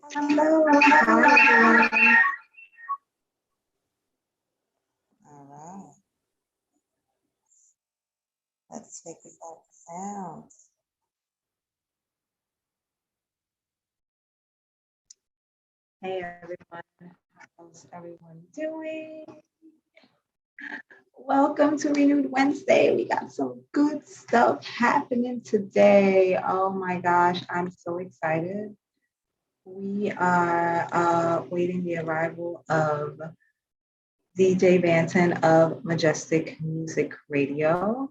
Hello, hi everyone. All right, let's take it back down. Hey everyone, how's everyone doing? Welcome to Renewed Wednesday. We got some good stuff happening today. Oh my gosh, I'm so excited. We are waiting the arrival of DJ Banton of Majestic Music Radio.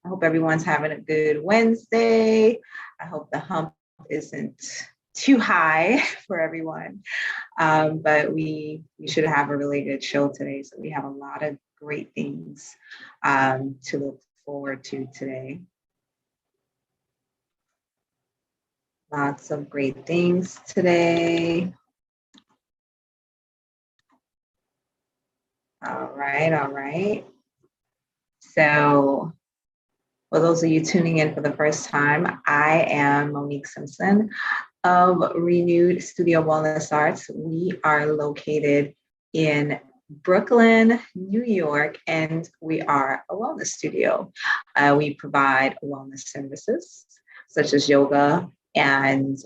I hope everyone's having a good Wednesday. I hope the hump isn't too high for everyone, but we should have a really good show today. So we have a lot of great things to look forward to today. Lots of great things today. All right. So for those of you tuning in for the first time, I am Monique Simpson of Renewed Studio Wellness Arts. We are located in Brooklyn, New York, and we are a wellness studio. We provide wellness services such as yoga, and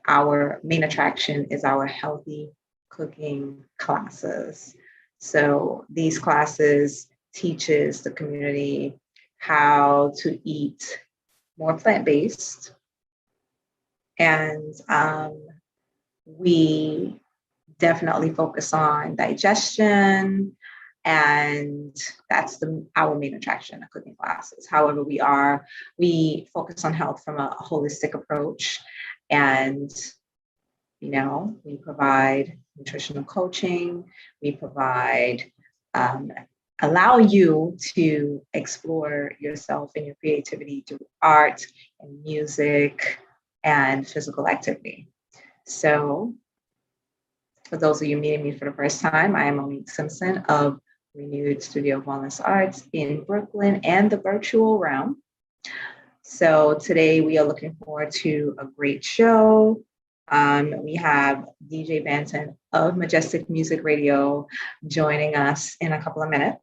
our main attraction is our healthy cooking classes. So these classes teaches the community how to eat more plant-based, and we definitely focus on digestion, and that's our main attraction of cooking classes. However, we focus on health from a holistic approach, and we provide nutritional coaching, we provide allow you to explore yourself and your creativity through art and music and physical activity. So for those of you meeting me for the first time, I am Monique Simpson of Renewed Studio of Wellness Arts in Brooklyn and the virtual realm. So today we are looking forward to a great show. We have DJ Banton of Majestic Music Radio joining us in a couple of minutes.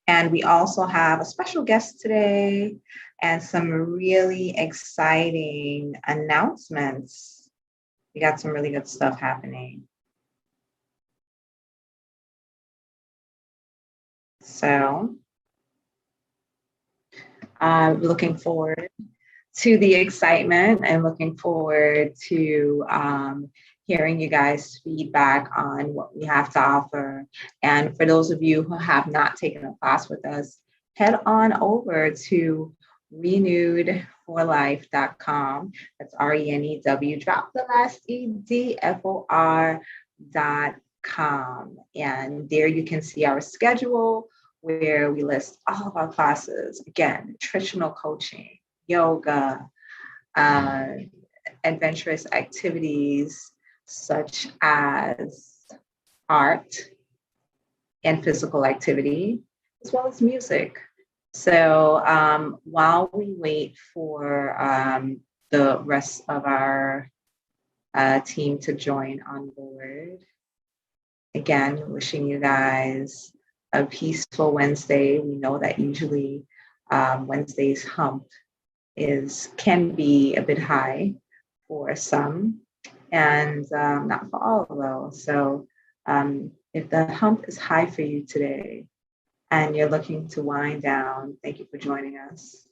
And we also have a special guest today and some really exciting announcements. We got some really good stuff happening. So I'm looking forward to the excitement and looking forward to hearing you guys' feedback on what we have to offer. And for those of you who have not taken a class with us, head on over to renewedforlife.com. That's RENEW, drop the last EDFOR.com. And there you can see our schedule where we list all of our classes. Again, nutritional coaching, yoga, adventurous activities such as art and physical activity, as well as music. So while we wait for the rest of our team to join on board, again, wishing you guys a peaceful Wednesday. We know that usually Wednesday's hump can be a bit high for some, and not for all though. So if the hump is high for you today and you're looking to wind down, thank you for joining us.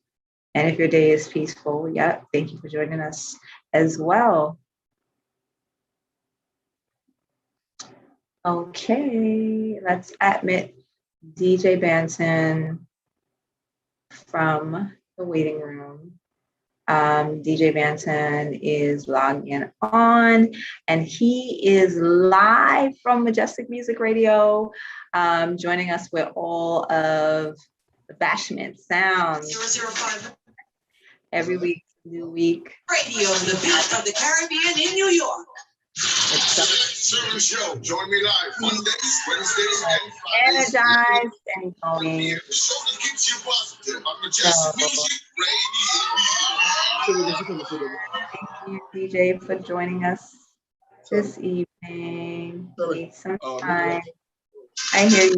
And if your day is peaceful, thank you for joining us as well. Okay, let's admit DJ Banton from the waiting room. DJ Banton is logging on, and he is live from Majestic Music Radio, joining us with all of the Bashment sounds. 005. Every week, new week. Radio, the beat of the Caribbean in New York. Sharon Show. Join me live Mondays, Wednesdays, and Fridays. Energized and going. The show that keeps you positive on Majestic Music Radio. Thank you, DJ, for joining us this evening. Need some time. I hear you.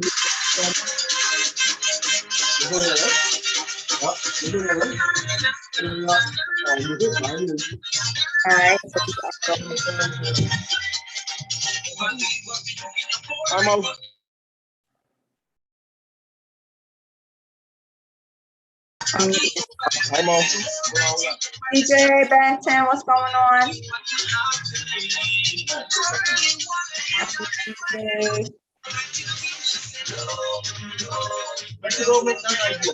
All right. I'm out. I'm off. DJ Benton, what's going on? Let's go make that idea.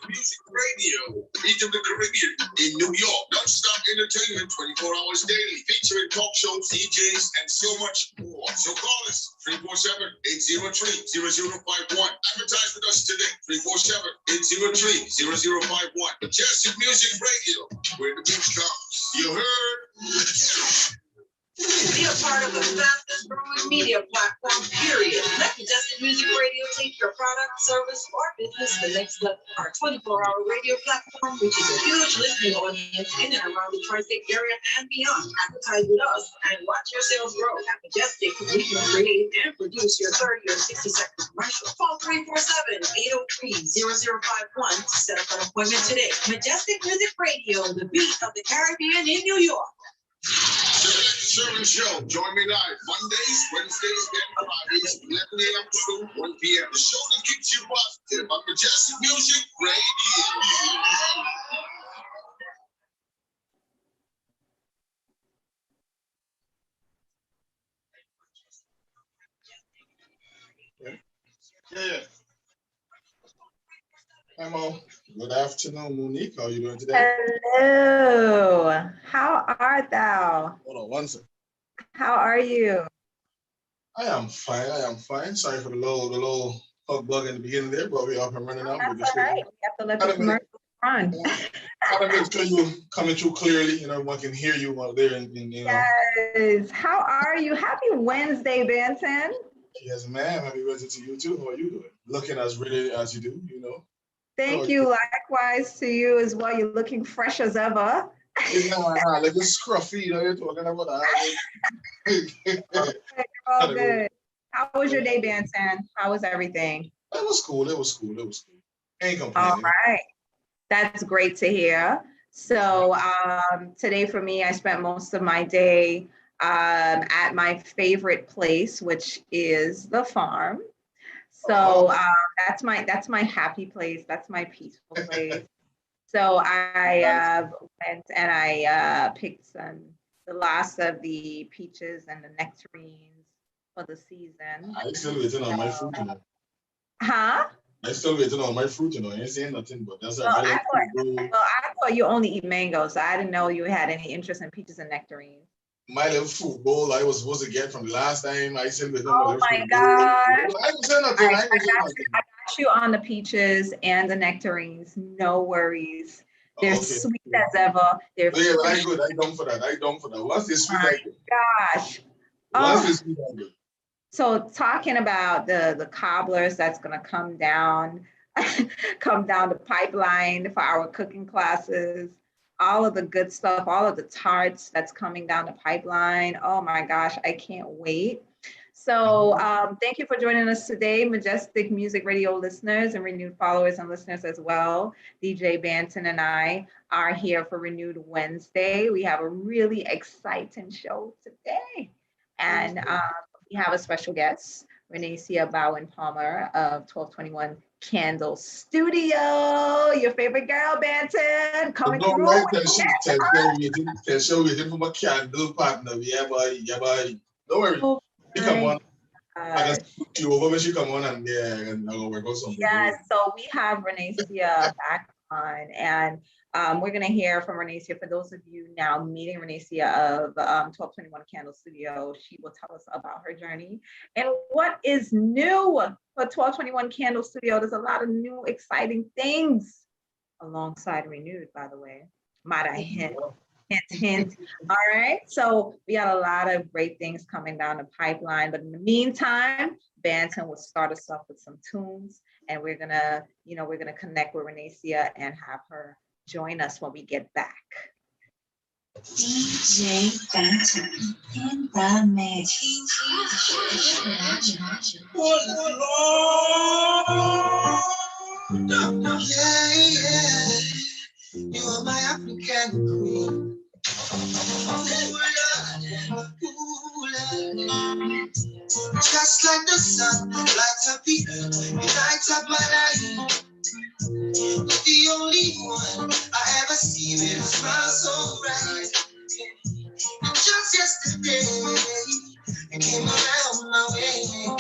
Music Radio, Beat of the Caribbean in New York. Non-stop entertainment 24 hours daily, featuring talk shows, DJs, and so much more. So call us 347-803-0051. Advertise with us today. 347-803-0051. Majestic Music Radio, where the beach comes. You heard? Be a part of the fastest growing media platform, period. Let Majestic Music Radio take your product, service, or business to the next level. Our 24-hour radio platform reaches a huge listening audience in and around the tri-state area and beyond. Advertise with us and watch your sales grow. At Majestic, we can create and produce your 30 or 60-second commercial. Call 347-803-0051 to set up an appointment today. Majestic Music Radio, the beat of the Caribbean in New York. Sharon Show. Join me live Mondays, Wednesdays, and Fridays, 11 a.m. to 1 p.m. The show that keeps you positive on Majestic Music Radio. Yeah. Hello. Good afternoon, Monique. How are you doing today? Hello. How art thou? Hold on one second. How are you? I am fine. Sorry for the little hug bug in the beginning there, but we're up and running now. That's all right. We have to let the commercial run. Try to make sure you're coming through clearly. Everyone can hear you out there. And Yes. How are you? Happy Wednesday, Benton. Yes, ma'am. Happy Wednesday to you too. How are you doing? Looking as ready as you do, Thank you. Likewise to you as well. You're looking fresh as ever. Like a scruffy, you're talking about that. All good. How was your day, Benton? How was everything? It was cool. Ain't complaining. All right. That's great to hear. So today for me, I spent most of my day at my favorite place, which is the farm. So that's my happy place. That's my peaceful place. So I went and I picked the last of the peaches and the nectarines for the season. I still waiting on my fruit, Huh? I still waiting on my fruit, I ain't saying nothing, but that's I thought you only eat mangoes, so I didn't know you had any interest in peaches and nectarines. My little fruit bowl I was supposed to get from the last time. I still waiting on my gosh. I ain't saying nothing. I got you on the peaches and the nectarines. No worries. They're sweet as ever. They're I good. I done for that. What's this sweet? Gosh. What's this sweet? So talking about the cobblers that's gonna come down the pipeline for our cooking classes, all of the good stuff, all of the tarts that's coming down the pipeline. Oh my gosh, I can't wait. So thank you for joining us today, Majestic Music Radio listeners and renewed followers and listeners as well. DJ Banton and I are here for Renewed Wednesday. We have a really exciting show today. And we have a special guest, Reneicia Bowen Palmer of 1221 Candle Studio. Your favorite girl, Banton, coming through. Tell show waiting for my candle partner. Yeah, boy. Don't worry. Come on. I guess you over when she come on and and I'll work out something. Yes, so we have Reneicia back on, and we're going to hear from Reneicia. For those of you now meeting Reneicia of 1221 Candle Studio, she will tell us about her journey and what is new for 1221 Candle Studio. There's a lot of new exciting things alongside Renewed, by the way. Might I hint, hint, hint. All right, so we got a lot of great things coming down the pipeline, but in the meantime, Banton will start us off with some tunes, and we're gonna connect with Reneicia and have her join us when we get back. DJ Banton in the mix. Yeah. You are my African queen. Ooh, Lord. Ooh, Lord. Just like the sun, lights up the earth, you light up my life. You're the only one I ever see with a smile so bright. And just yesterday, you came around my way. You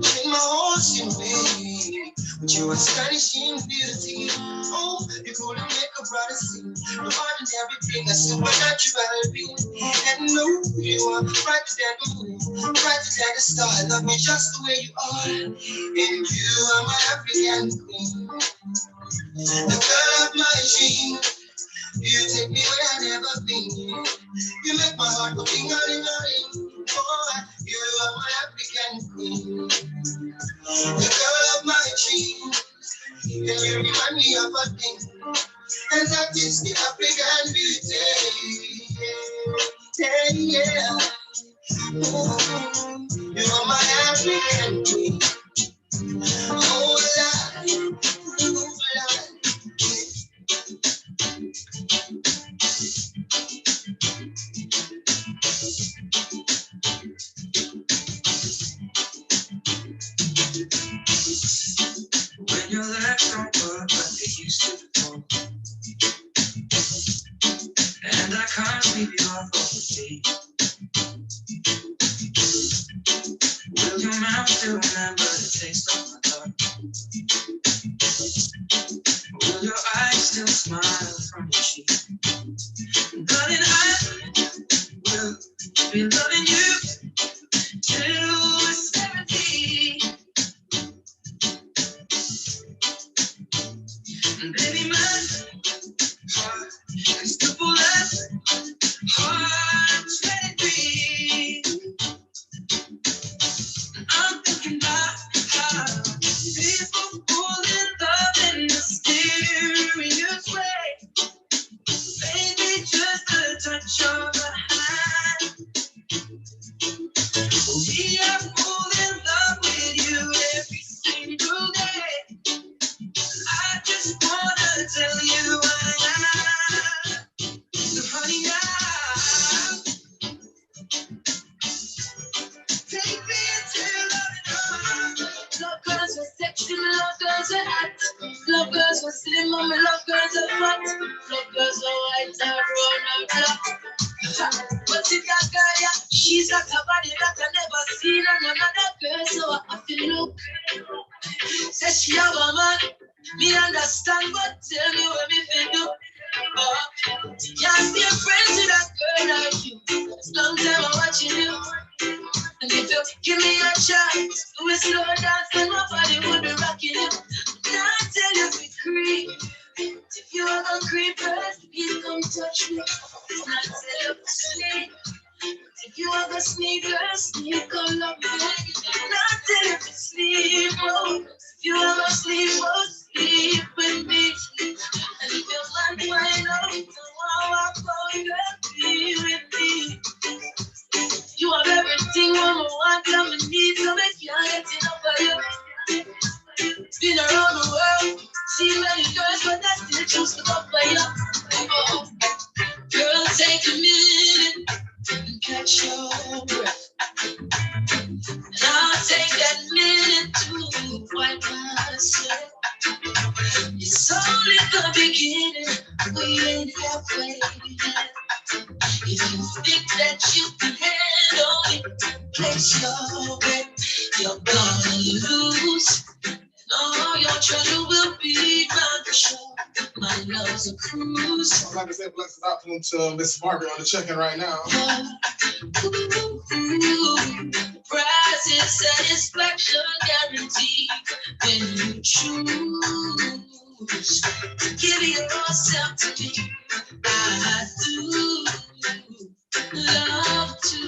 changed my horse in way with your astonishing beauty. Oh, you couldn't make a brother sing. No ordinary thing, a supernatural being. And no, you are brighter than the moon, brighter than the star. I love you just the way you are. And you are my African queen, the girl of my dreams. You take me where I've never been. You make my heart go ding-a-ling-a-ling. Oh, you are my African queen, the girl of my dreams. And you remind me of a thing, and that is the African beauty. Yeah, yeah. Oh, you are my African queen. Oh, Lord, oh, Lord. When your legs don't work like they used to before, and I can't sweep you off of the feet. Will your mouth still remember the taste of my tongue? Will your eyes still smile from your cheek? Darling, I will be loving you till we're 70. And baby, my heart is double as hard as let it be. And I'm thinking about how people fall in love in mysterious ways. Maybe just a touch of a hand. We are falling in love with you every single day. I just wanna tell you I am. So honey, take me into love. Love girls are sexy, my love girls are hot. Love girls are slim, my love girls are fat. Love girls are white, are brown, or black. What's it that girl, yeah? She's got a body that I never seen on another girl, so I have to look. Says she have a man, me understand, but tell me what me feel do. Can't be a friend to that girl like you. It's long time I'm watching you. And if you give me a chance, we slow dance and my body would be rocking you. Now I tell you be creep. If you are gonna creep first, please come touch me. It's not tell you to sleep. If you are gonna sneak first, sneak come love me. Not tell you to sleep, oh. If you are gonna sleep, oh, sleep with me. And if your man wind up, tomorrow I'll call you and be with me. You have everything woman want and me need, so make you get enough of you. Been around the world, see many girls, but I still choose to go for you. Oh, girl, take a minute and catch your breath. And I'll take that minute to wipe myself. It's only the beginning, we ain't halfway yet. If you think that you can handle it, place your bet. You're gonna lose. All your treasure will be round the shore. My love's a cruise. I'd like to say blessed afternoon to Miss Margaret on the check-in right now. Prize is satisfaction guaranteed when you choose to give yourself to me. I do love to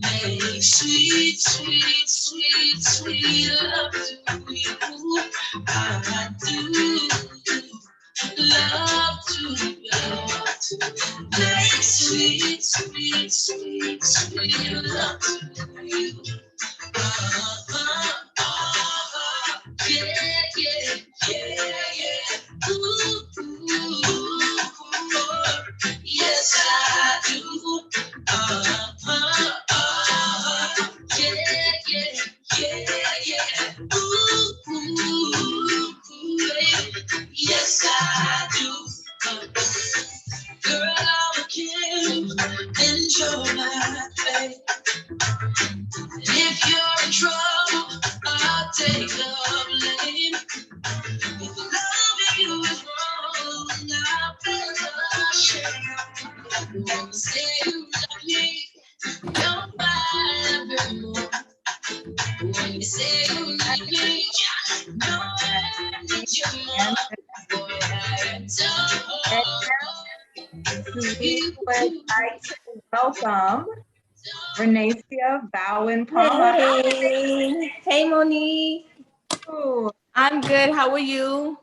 make sweet, sweet, sweet, sweet love to you. I do love to make sweet, sweet, sweet, sweet love to you. Yeah, yeah, yeah, yeah. Ooh, yes, I do. Yeah, yeah, yeah, yeah. Yes, I do. Girl, I'm a king. Enjoy my fate. If you're in trouble, I'll take the blame. If loving you is wrong, I'll feel ashamed. Don't say you love me, don't find evermore. When you say you like me, no I need you more. Boy, I We would like to welcome Reneicia Bowen Palmer. Hey, Monique. Ooh, I'm good. How are you?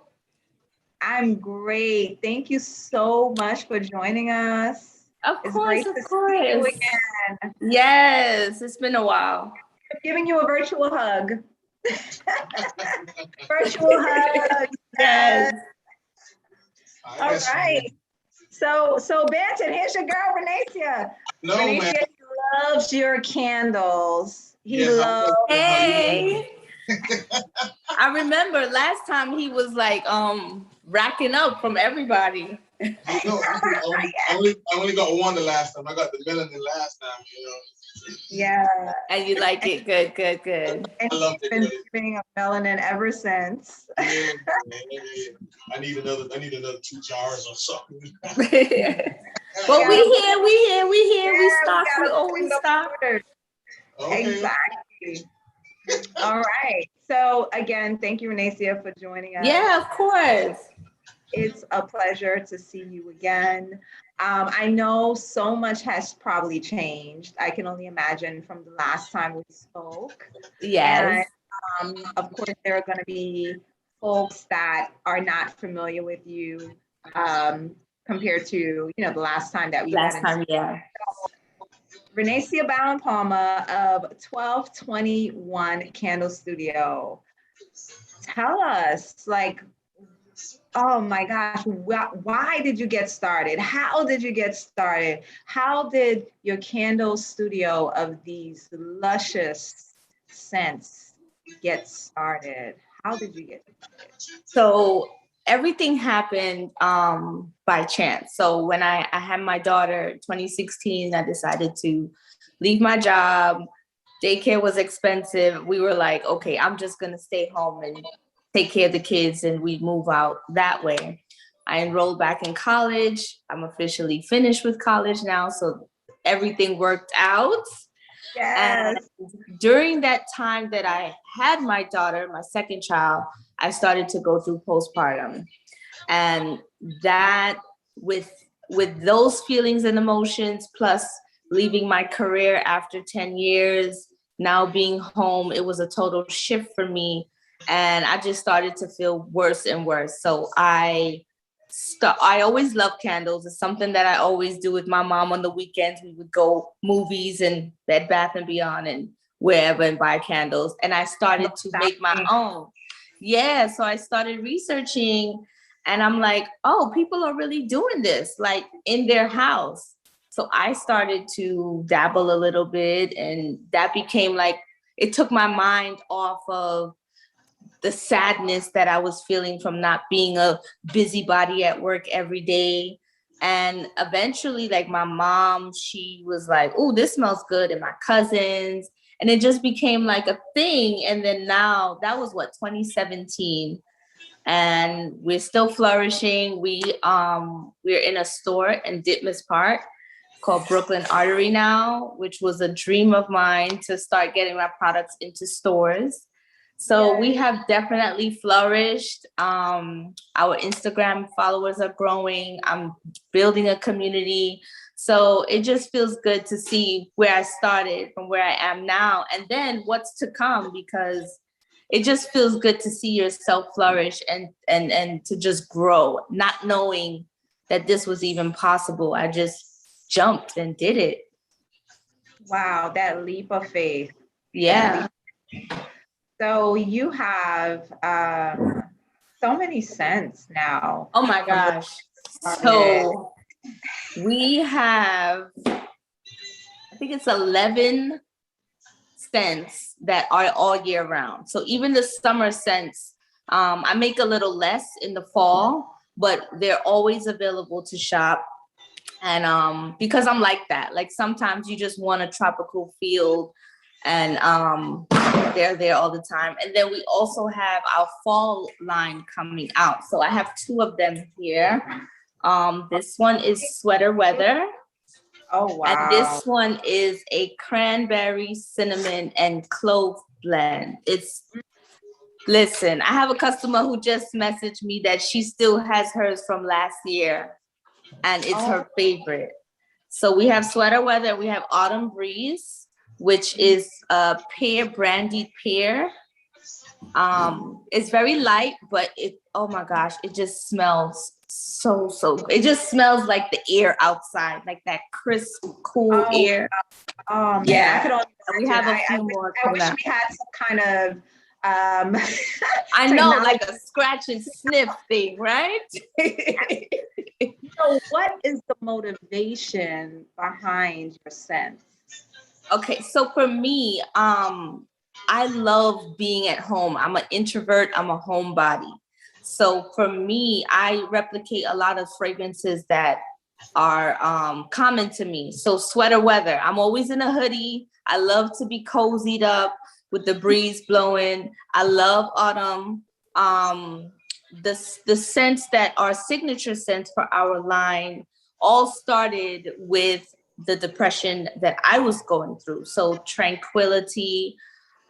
I'm great. Thank you so much for joining us. Of It's course, great of to see course. you again. Yes, it's been a while. I'm giving you a virtual hug. Virtual hug. Yes. All right. So Banton, here's your girl, Reneicia. No, Reneicia man. loves your candles. He Yes, loves. Hey. I remember last time he was like racking up from everybody. You know, I only got one the last time. I got the melanin last time, you know. Yeah. And you like it. Good. And I love he's it. been giving up melanin ever since. Yeah, I need another 2 jars or something. But we here. We stock. gotta We always bring up stock. orders. Okay. Exactly. All right. So again, thank you, Reneicia, for joining us. Yeah, of course. It's a pleasure to see you again. I know so much has probably changed. I can only imagine from the last time we spoke. Yes. And of course, there are going to be folks that are not familiar with you compared to, the last time that we Last met. time, yeah. Reneicia Bowen Palmer of 1221 Candle Studio. Tell us, oh my gosh, why did you get started? How did you get started? How did your candle studio of these luscious scents get started? How did you get started? So everything happened by chance. So when I had my daughter in 2016, I decided to leave my job. Daycare was expensive. We were like, okay, I'm just going to stay home and take care of the kids, and we move out that way. I enrolled back in college. I'm officially finished with college now, so everything worked out. Yes. And during that time that I had my daughter, my second child, I started to go through postpartum. And that with those feelings and emotions, plus leaving my career after 10 years, now being home, it was a total shift for me. And I just started to feel worse and worse. So I always loved candles. It's something that I always do with my mom on the weekends. We would go movies and Bed Bath and Beyond and wherever and buy candles. And I started to make my own. Yeah, so I started researching and I'm like, oh, people are really doing this, like in their house. So I started to dabble a little bit, and that became like, it took my mind off of the sadness that I was feeling from not being a busybody at work every day. And eventually, like my mom, she was like, oh, this smells good. And my cousins, and it just became like a thing. And then now that was what, 2017. And we're still flourishing. We're in a store in Ditmas Park called Brooklyn Artery now, which was a dream of mine to start getting my products into stores. So we have definitely flourished. Our Instagram followers are growing. I'm building a community. So it just feels good to see where I started from where I am now, and then what's to come, because it just feels good to see yourself flourish and to just grow, not knowing that this was even possible. I just jumped and did it. Wow, that leap of faith. Yeah. So you have so many scents now. Oh my gosh. So we have, I think it's 11 scents that are all year round. So even the summer scents, I make a little less in the fall, but they're always available to shop. And because I'm like that, like sometimes you just want a tropical feel, and they're there all the time. And then we also have our fall line coming out. So I have 2 of them here. This one is Sweater Weather. Oh, wow. And this one is a cranberry, cinnamon, and clove blend. Listen, I have a customer who just messaged me that she still has hers from last year, and it's her favorite. So we have Sweater Weather, we have Autumn Breeze, which is a brandied pear. It's very light, but oh my gosh, it just smells so it just smells like the air outside, like that crisp, cool air. Oh, yeah. I could only we have a few more. I wish we had some kind of I know, like a scratch and sniff thing, right? So what is the motivation behind your scent? Okay, so for me, I love being at home. I'm an introvert, I'm a homebody. So for me, I replicate a lot of fragrances that are common to me. So Sweater Weather, I'm always in a hoodie. I love to be cozied up with the breeze blowing. I love autumn. The scents that are signature scents for our line all started with the depression that I was going through. So tranquility,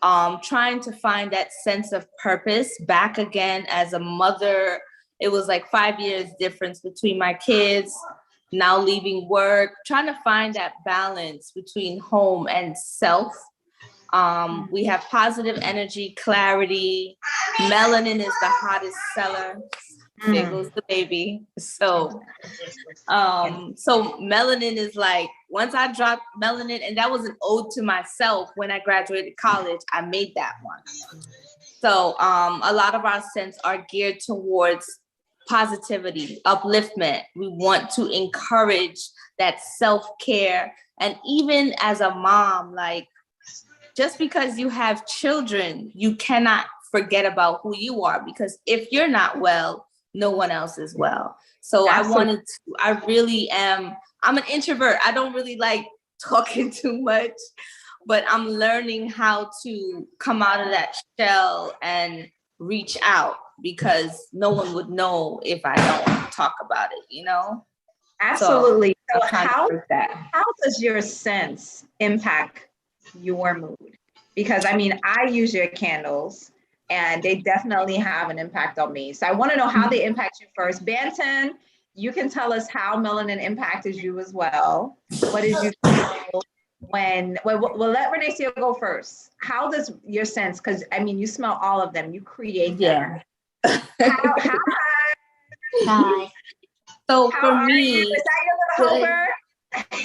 trying to find that sense of purpose back again as a mother. It was like 5 years difference between my kids, now leaving work, trying to find that balance between home and self. We have positive energy, clarity. Melanin is the hottest seller. There goes the baby. So melanin is like, once I dropped melanin, and that was an ode to myself when I graduated college, I made that one. So a lot of our scents are geared towards positivity, upliftment. We want to encourage that self-care. And even as a mom, like, just because you have children, you cannot forget about who you are, because if you're not well, no one else is well. So I'm an introvert. I don't really like talking too much, but I'm learning how to come out of that shell and reach out, because no one would know if I don't talk about it, you know? Absolutely. So how does your sense impact your mood? Because I mean, I use your candles and they definitely have an impact on me. So I want to know how they impact you first. Banton, you can tell us how melanin impacted you as well. What did you feel we'll let Reneicia go first. How does your sense, because I mean, you smell all of them, you create them. Hi. So for me, is that your little helper?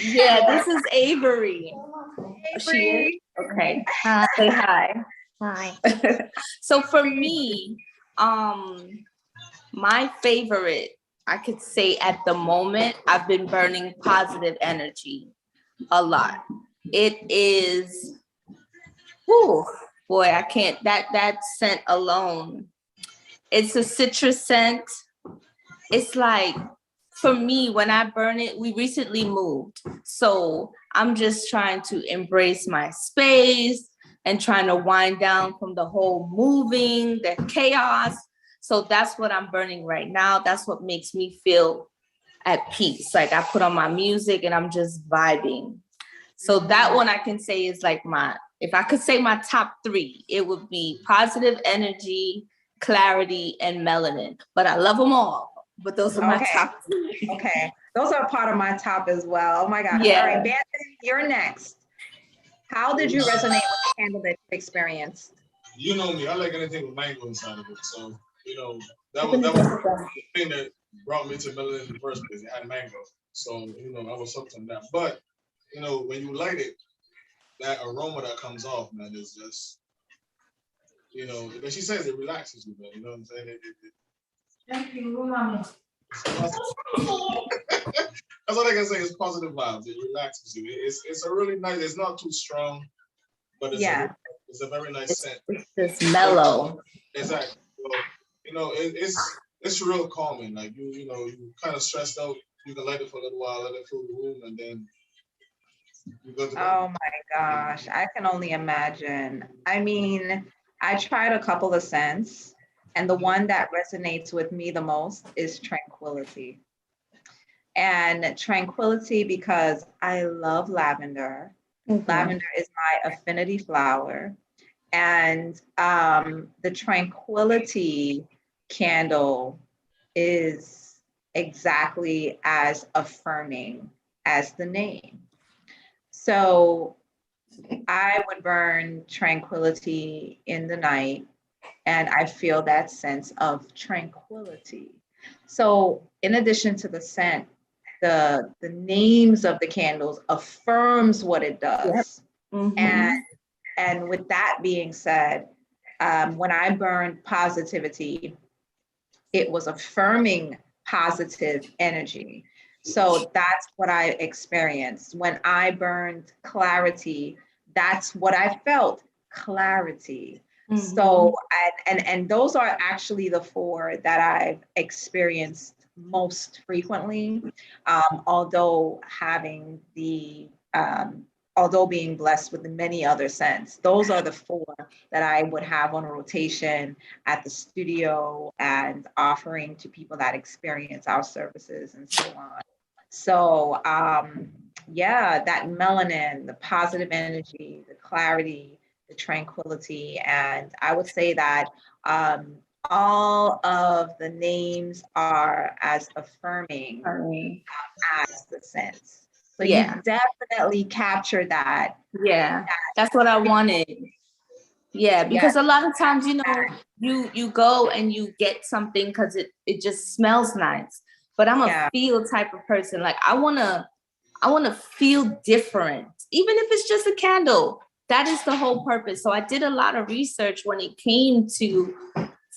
Yeah, this is Avery. She is? Okay. Say hi. Hi. So for me, my favorite, I could say at the moment, I've been burning positive energy a lot. It is, boy, I can't, that scent alone. It's a citrus scent. It's like for me, when I burn it, we recently moved. So I'm just trying to embrace my space and trying to wind down from the whole moving, the chaos. So that's what I'm burning right now. That's what makes me feel at peace. Like I put on my music and I'm just vibing. So that one I can say is like if I could say my top 3, it would be positive energy, clarity, and melanin. But I love them all. But those are my top 3. Okay. Those are part of my top as well. Oh my gosh. Yeah. All right, Banton, you're next. How did you resonate with the candle that you experienced? You know me, I like anything with mango inside of it. So, that was the thing that brought me to Melon in the first place. It had mango. So, I was hooked on that. But, when you light it, that aroma that comes off, man, is just, like she says, it relaxes you, man. You know what I'm saying? Thank you, Mommy. That's all I can say is positive vibes. It relaxes you. It's a really nice, it's not too strong, but it's a very nice scent. It's just mellow. Exactly. So, it's real calming. Like you kind of stressed out. You can light it for a little while, let it fill the room, and then you go to Oh my gosh, I can only imagine. I mean, I tried a couple of scents, and the one that resonates with me the most is tranquility. And tranquility because I love lavender. Mm-hmm. Lavender is my affinity flower. And the tranquility candle is exactly as affirming as the name. So I would burn tranquility in the night, and I feel that sense of tranquility. So in addition to the scent, the names of the candles affirms what it does. Yep. Mm-hmm. And with that being said, when I burned positivity, it was affirming positive energy. So that's what I experienced. When I burned clarity, that's what I felt, clarity. Mm-hmm. So, and those are actually the 4 that I've experienced most frequently, although being blessed with the many other scents. Those are the 4 that I would have on rotation at the studio and offering to people that experience our services and so on. So that melanin, the positive energy, the clarity, the tranquility, and I would say that all of the names are as affirming as the sense. So you definitely capture that. Yeah, that's what I wanted. Yeah, because a lot of times, you go and you get something because it just smells nice. But I'm a feel type of person. Like I wanna feel different, even if it's just a candle. That is the whole purpose. So I did a lot of research when it came to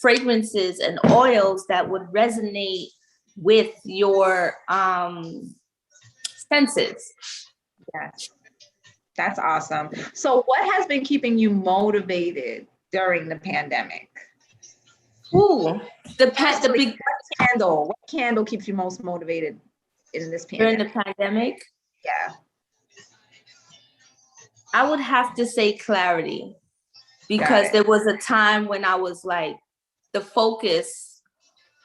fragrances and oils that would resonate with your senses. Yes, that's awesome. So what has been keeping you motivated during the pandemic? Ooh, the big candle. What candle keeps you most motivated in this pandemic? During the pandemic? Yeah. I would have to say clarity, because there was a time when I was like, the focus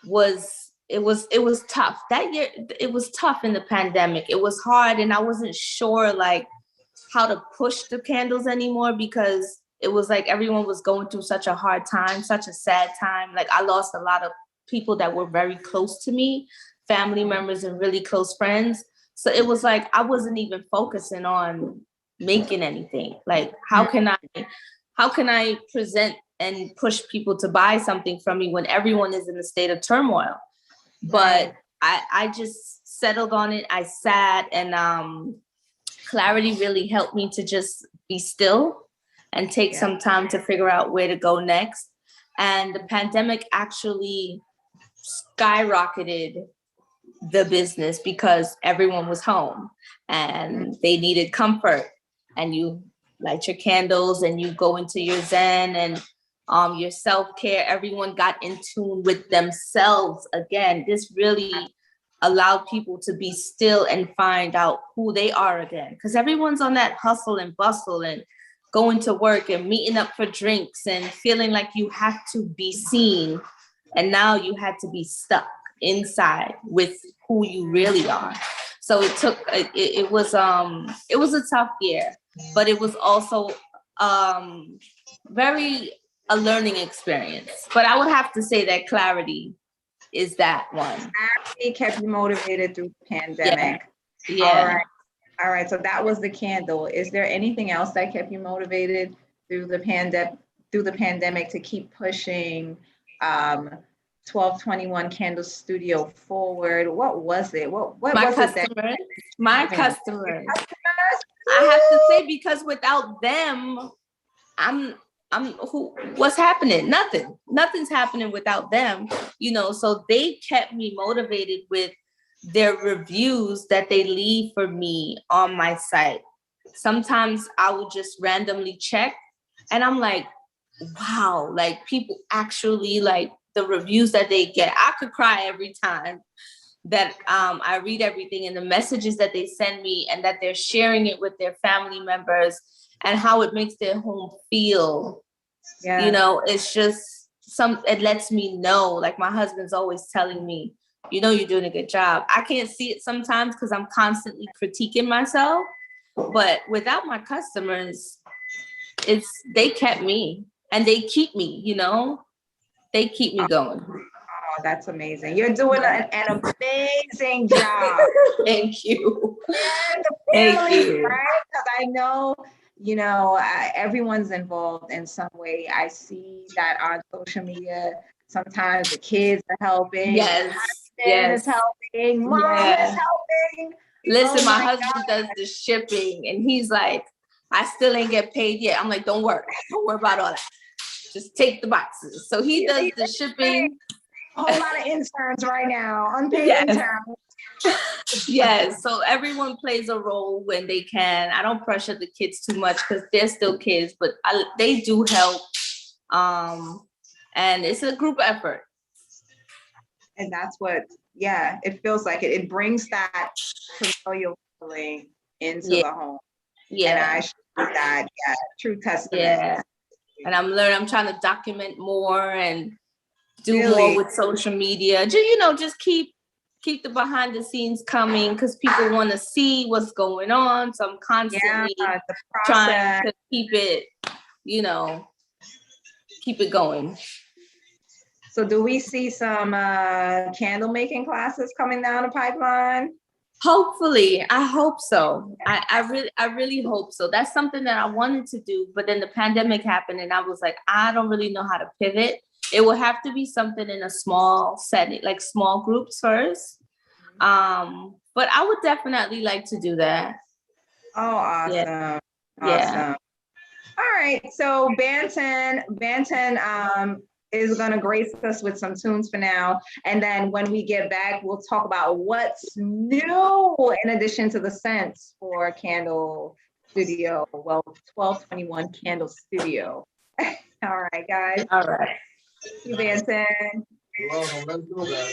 was, it was tough. That year, it was tough in the pandemic. It was hard, and I wasn't sure like how to push the candles anymore, because it was like everyone was going through such a hard time, such a sad time. Like I lost a lot of people that were very close to me, family members and really close friends. So it was like I wasn't even focusing on making anything. Like how can I present and push people to buy something from me when everyone is in a state of turmoil? But I just settled on it. I sat, and clarity really helped me to just be still and take some time to figure out where to go next. And the pandemic actually skyrocketed the business because everyone was home and they needed comfort. And you light your candles and you go into your Zen and your self-care. Everyone got in tune with themselves again. This really allowed people to be still and find out who they are again. Because everyone's on that hustle and bustle and going to work and meeting up for drinks and feeling like you have to be seen. And now you had to be stuck inside with who you really are. So it was a tough year, but it was also very a learning experience. But I would have to say that clarity is that one. Clarity kept you motivated through the pandemic. Yeah. All right. So that was the candle. Is there anything else that kept you motivated through the pandemic to keep pushing 1221 Candle Studio forward? What was it? What My was customers, it that my customers. I have to say, because without them, what's happening? Nothing's happening without them, so they kept me motivated with their reviews that they leave for me on my site. Sometimes I would just randomly check and I'm like, wow, like people actually like the reviews that they get. I could cry every time that I read everything and the messages that they send me and that they're sharing it with their family members and how it makes their home feel. Yeah. It's just it lets me know, like my husband's always telling me, you're doing a good job. I can't see it sometimes because I'm constantly critiquing myself, but without my customers, they kept me and they keep me, they keep me going. Oh, that's amazing. You're doing an amazing job. Thank you. And the Thank families, you. right? Because I know, everyone's involved in some way. I see that on social media. Sometimes the kids are helping. Yes. Husband is helping. Mom is helping. Listen, my husband does the shipping and he's like, I still ain't get paid yet. I'm like, don't worry about all that. Just take the boxes. So he does the shipping. A whole lot of interns right now, unpaid interns. Yes, so everyone plays a role when they can. I don't pressure the kids too much because they're still kids, but they do help. And it's a group effort. And that's what, it feels like it brings that familial feeling into the home. Yeah. And I should do that. Yeah, true testament. Yeah. And I'm trying to document more and do more with social media. Just keep the behind the scenes coming because people want to see what's going on. So I'm constantly trying to keep it, keep it going. So do we see some candle making classes coming down the pipeline? Hopefully, I hope so. I really hope so. That's something that I wanted to do, but then the pandemic happened and I was like, I don't really know how to pivot. It will have to be something in a small setting, like small groups first. But I would definitely like to do that. Oh, awesome. Yeah. Awesome. All right. So Banton is going to grace us with some tunes for now. And then when we get back, we'll talk about what's new in addition to the scents for Candle Studio. Well, 1221 Candle Studio. All right, guys. All right. Thank you, Banton. You're welcome. Let's go, guys.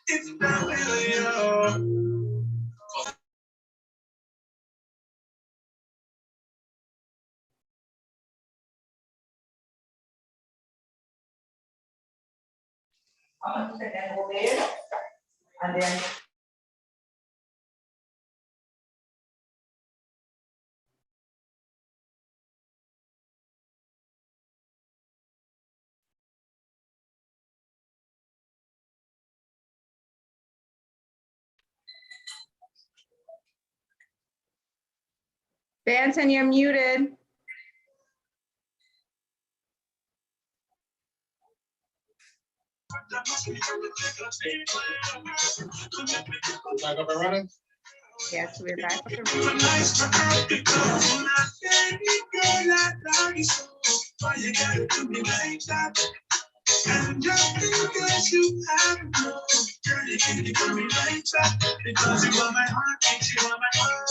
It's not really I'm gonna put that over there, and then. Banton, you're muted. Back up and running? Yes, we're back. And just because you have no journey, you got me right back. Because you are my heart, you are my heart.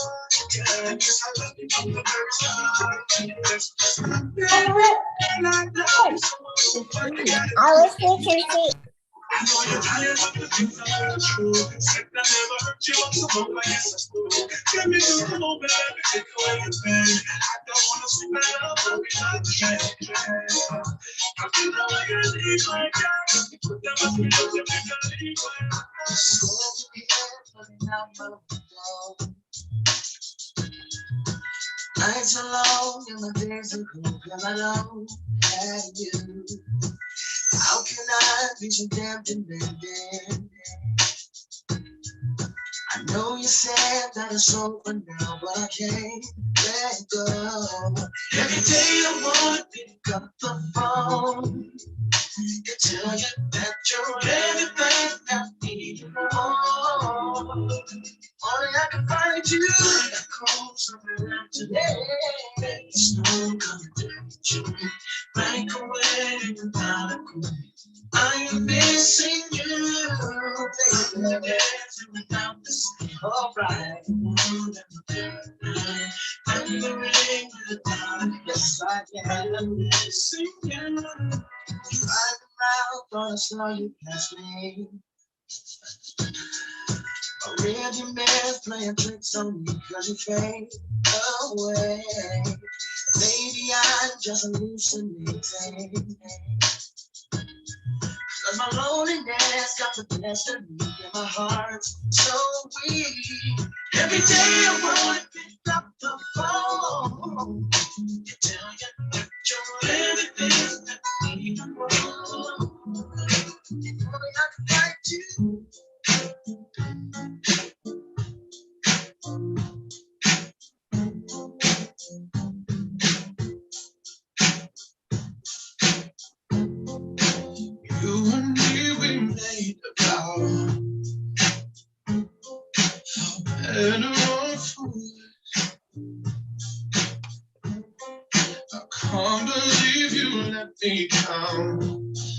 Yeah, yes, I love you from the very start. Yes, and I love you so much. I was thinking, I know you're tired of the things that are true. Said I never hurt you, I'm so wrong, I guess I do. Get me to the moment, let me take away your pain. I don't want to see my love, but we not change. I feel the way you leave my girl. You put them up, you look at me, you leave my heart. So looking out my window. Nights are long and my days are cold, and I don't have you. How can I be so damn demanding? I know you said that it's over now, but I can't let go. Every day I wanna pick up the phone to tell you that you're everything I need more. Only I can find you. I call somewhere around today. Snow coming down the chimney, make a way without a clue. I am missing you, baby. Dancing without the sun, alright. I'm the ring without it. Yes, I am missing you. Driving around, gonna slow you past me. Already man playing tricks on me 'cause you fade away. Maybe I'm just hallucinating. 'Cause my loneliness got the best of me and my heart's so weak. Every day I wanna pick up the phone to tell you that you're everything that I need more. Only I can find you. You and me, we made a vow. Better or foolish. I can't believe you let me down.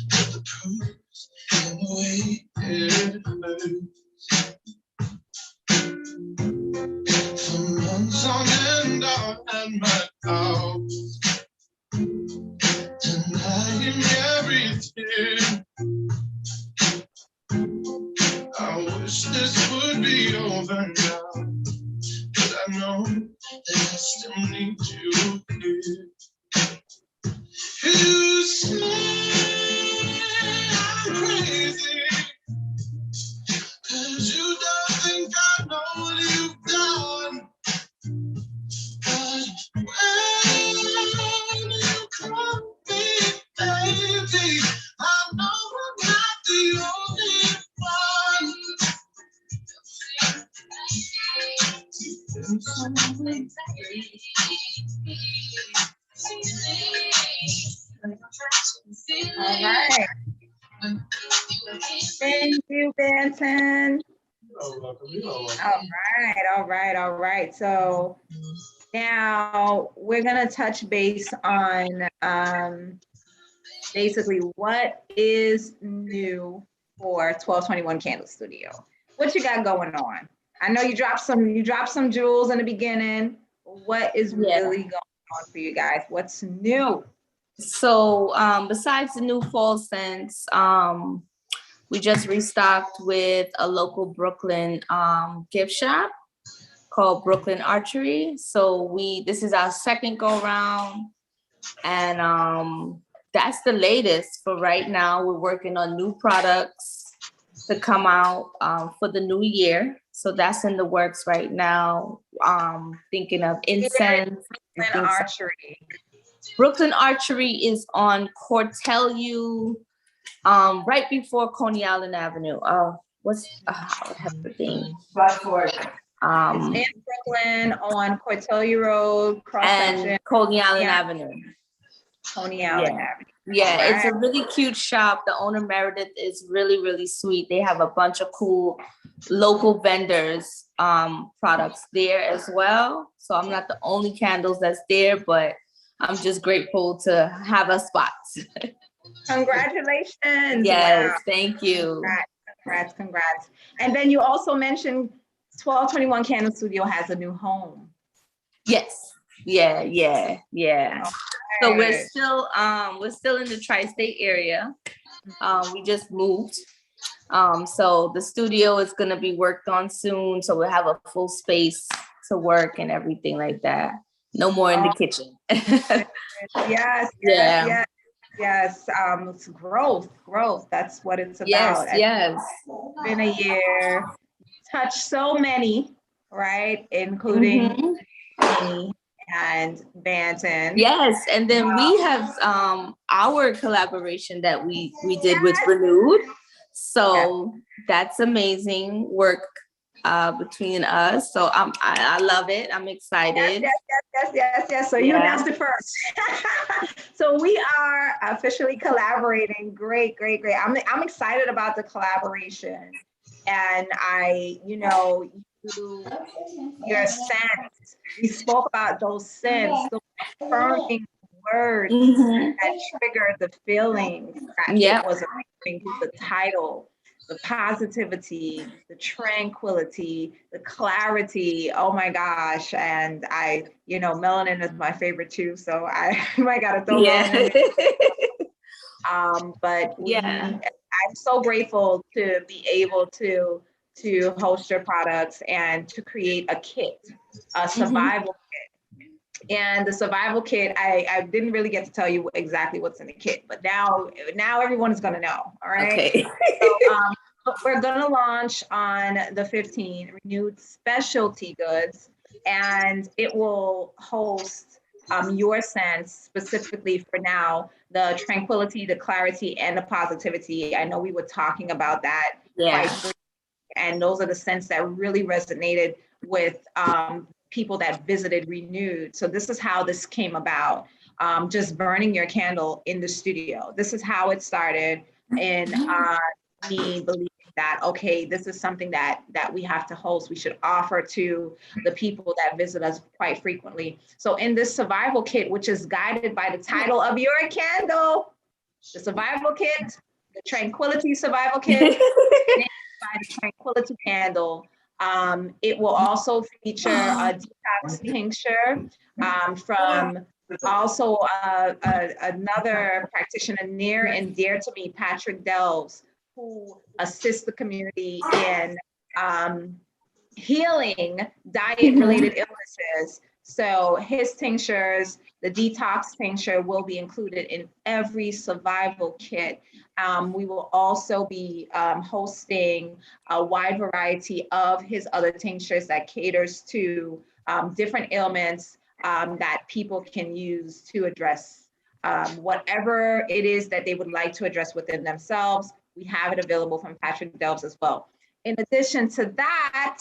But the proof's in the way it hurts. For months on end, I had my doubts, denying every tear. I wish this would be over now, but I know that I still need you here. You say I'm crazy, 'cause you don't think I know what you've done. But when you call me baby, I know I'm not the only one. In some way, All right. Thank you, Benton. All right. So now we're gonna touch base on basically what is new for 1221 Candle Studio. What you got going on? I know you dropped some jewels in the beginning. What is really going on for you guys? What's new? So besides the new fall scents, we just restocked with a local Brooklyn gift shop called Brooklyn Archery. So this is our second go round, and that's the latest for right now. We're working on new products to come out for the new year. So that's in the works right now. Thinking of incense. Brooklyn Archery. Brooklyn Archery is on Cortelu, right before Coney Island Avenue. What have the thing? It's in Brooklyn on Cortelu Road, cross section. And Coney Island Avenue. Coney Island Avenue. Yeah, Right. It's a really cute shop. The owner, Meredith, is really, really sweet. They have a bunch of cool local vendors, products there as well. So I'm not the only candles that's there, but I'm just grateful to have a spot. Congratulations. Yes, Wow. thank you. Congrats. And then you also mentioned 1221 Candle Studio has a new home. Yes. Yeah. So Okay. we're still in the tri-state area. We just moved. So the studio is gonna be worked on soon. So we'll have a full space to work and everything like that. No more in the kitchen. Yes. Yeah. It's growth. That's what it's about. Yes. It's been a year, touched so many, right? Including me and Banton. Yes, and then we have our collaboration that we did with Renewed. So that's amazing work between us. So I love it. I'm excited. Yes. So you announced it first. So we are officially collaborating. Great. I'm excited about the collaboration. And your sense. We spoke about those scents, those affirming words that triggered the feelings that it was affirming through the title, the positivity, the tranquility, the clarity. Oh my gosh. And melanin is my favorite too. So I might gotta throw melanin in. But I'm so grateful to be able to host your products and to create a kit, a survival kit. And the survival kit, I didn't really get to tell you exactly what's in the kit, but now everyone is gonna know, all right? Okay. So we're gonna launch on the 15th, Renewed Specialty Goods, and it will host your sense specifically for now, the tranquility, the clarity, and the positivity. I know we were talking about that quite briefly, and those are the scents that really resonated with people that visited Renewed. So this is how this came about. Just burning your candle in the studio. This is how it started, and me believing that, okay, this is something that we have to host. We should offer to the people that visit us quite frequently. So in this survival kit, which is guided by the title of your candle, the survival kit, the tranquility survival kit, by the tranquility candle. It will also feature a detox tincture from also another practitioner near and dear to me, Patrick Delves, who assists the community in healing diet-related illnesses. So his tinctures, the detox tincture, will be included in every survival kit. We will also be hosting a wide variety of his other tinctures that caters to different ailments that people can use to address whatever it is that they would like to address within themselves. We have it available from Patrick Delves as well. In addition to that,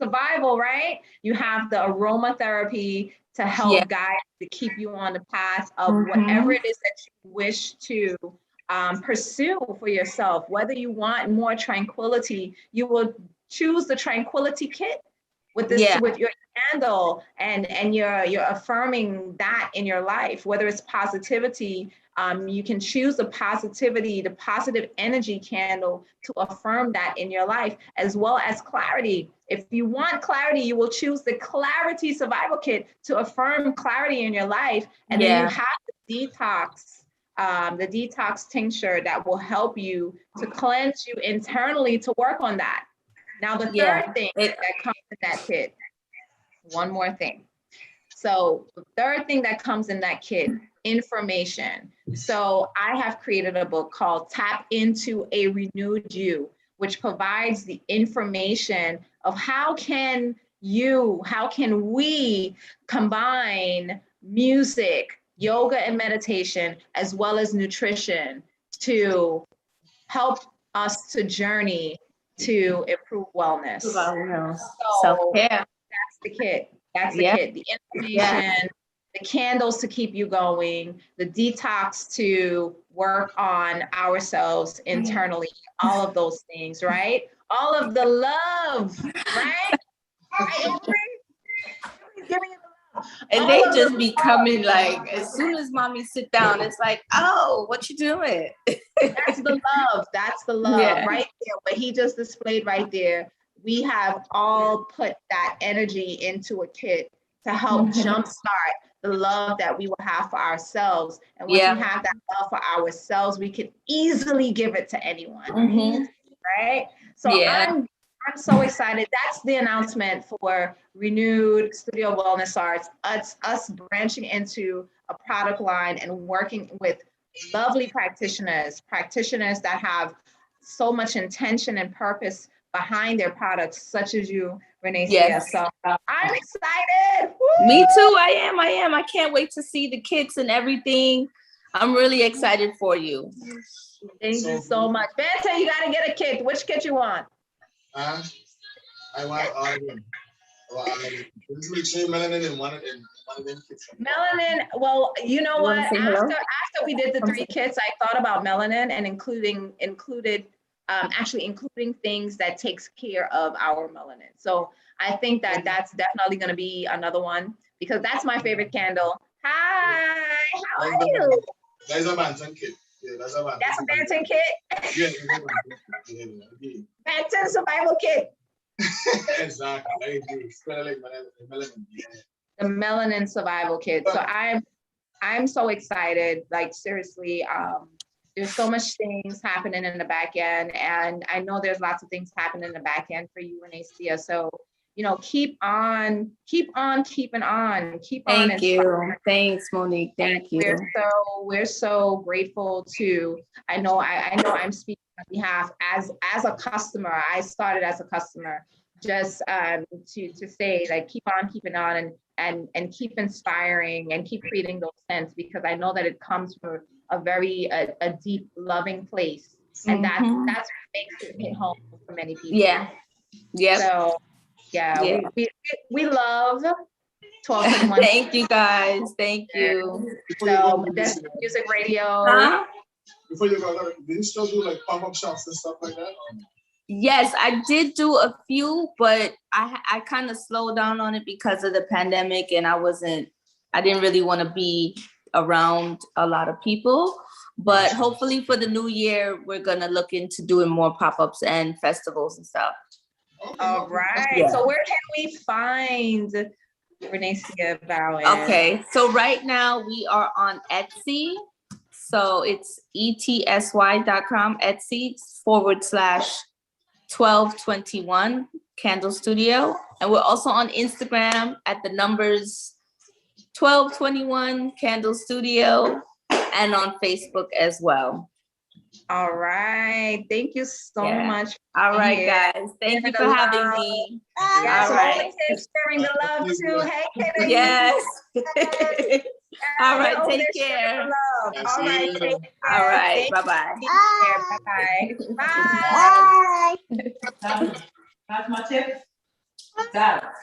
survival, right? You have the aromatherapy to help guide, to keep you on the path of whatever it is that you wish to pursue for yourself. Whether you want more tranquility, you will choose the tranquility kit with this, with your candle, and you're affirming that in your life. Whether it's positivity, you can choose the positivity, the positive energy candle to affirm that in your life, as well as clarity. If you want clarity, you will choose the clarity survival kit to affirm clarity in your life. And then you have the detox tincture that will help you to cleanse you internally to work on that. Now, the third thing that comes in that kit, one more thing. So the third thing that comes in that kit, information. So I have created a book called Tap Into a Renewed You, which provides the information of how can we combine music, yoga and meditation, as well as nutrition to help us to journey to improve wellness. So that's the kit. That's the kit. The information, the candles to keep you going, the detox to work on ourselves internally, all of those things, right? All of the love, right? Right, Avery? Give me the And they just be coming like, as soon as mommy sit down, it's like, oh, what you doing? That's the love. That's the love Yeah. right there. What he just displayed right there. We have all put that energy into a kit to help jumpstart the love that we will have for ourselves. And once we have that love for ourselves, we can easily give it to anyone. Right? So I'm so excited. That's the announcement for Renewed Studio Wellness Arts, us branching into a product line and working with lovely practitioners that have so much intention and purpose behind their products, such as you, Reneicia. Yes. So I'm excited. Woo! Me too. I am. I can't wait to see the kits and everything. I'm really excited for you. Thank you so much. Banta, you got to get a kit. Which kit you want? I want all of them. Melanin and one of them kits. Melanin, well, you know what? After we did the 3 kits, I thought about melanin and including things that takes care of our melanin. So I think that that's definitely going to be another one because that's my favorite candle. Hi, how are you? That's a Banton kit. Yeah, that's a Banton. That's a Banton kit? Yeah. Banton survival kit. Exactly. The melanin survival kit. So I'm so excited. Like seriously, there's so much things happening in the back end, and I know there's lots of things happening in the back end for you, Reneicia. So keep on keeping on. Thank you. Thanks, Monique. Thank you. We're so grateful to. I know I'm speaking on behalf as a customer. I started as a customer, just to say like keep on keeping on and keep inspiring and keep creating those scents because I know that it comes from a very a deep loving place, and that's what makes it hit home for many people. Yeah. So we love 1221. Thank you guys. Thank you. So that's Music Radio. Before you go, do you still do like pop-up shops and stuff like that? Yes, I did do a few, but I kind of slowed down on it because of the pandemic, and I didn't really want to be around a lot of people. But hopefully for the new year, we're gonna look into doing more pop-ups and festivals and stuff. All right. Yeah. So where can we find Reneicia Bowen? Okay. So right now we are on Etsy. So it's etsy.com, Etsy/1221 Candle Studio. And we're also on Instagram at the numbers 1221 Candle Studio and on Facebook as well. All right. Thank you so much. All right, guys. Thank you for having me. All right. Sharing the love too. Hey, Kennedy. Yes. All right. Take care. All right. Take care. All right. Bye-bye. Bye. Bye. That's my tip. That.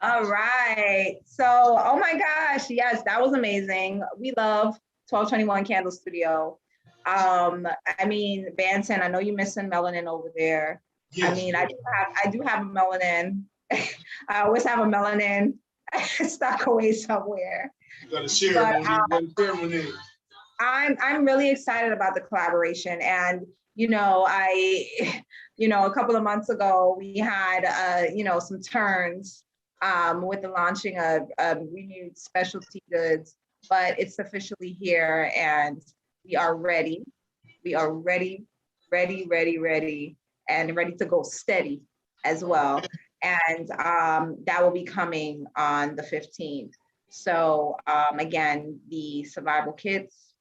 All right. So, oh my gosh. Yes, that was amazing. We love 1221 Candle Studio. I mean, Banton, I know you're missing melanin over there. Yes. I mean, I do have a melanin. I always have a melanin stuck away somewhere. You gotta share it. I'm really excited about the collaboration. And, a couple of months ago, we had, some turns with the launching of Renewed Specialty Goods, but it's officially here and we are ready. We are ready, and ready to go steady as well. And that will be coming on the 15th. So again, the survival kits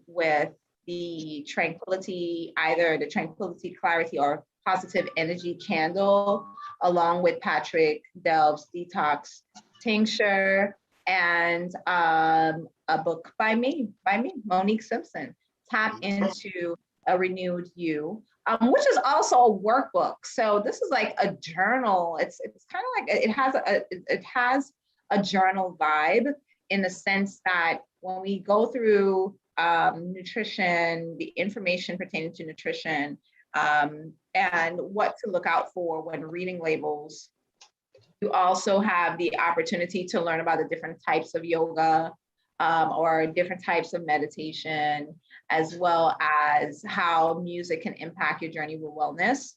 with the Tranquility, either the Tranquility Clarity or Positive Energy Candle, along with Patrick Delve's Detox Tincture, and a book by me, Monique Simpson, Tap Into a Renewed You, which is also a workbook. So this is like a journal. It's kind of like it has a journal vibe in the sense that when we go through nutrition, the information pertaining to nutrition, and what to look out for when reading labels, You also have the opportunity to learn about the different types of yoga or different types of meditation, as well as how music can impact your journey with wellness.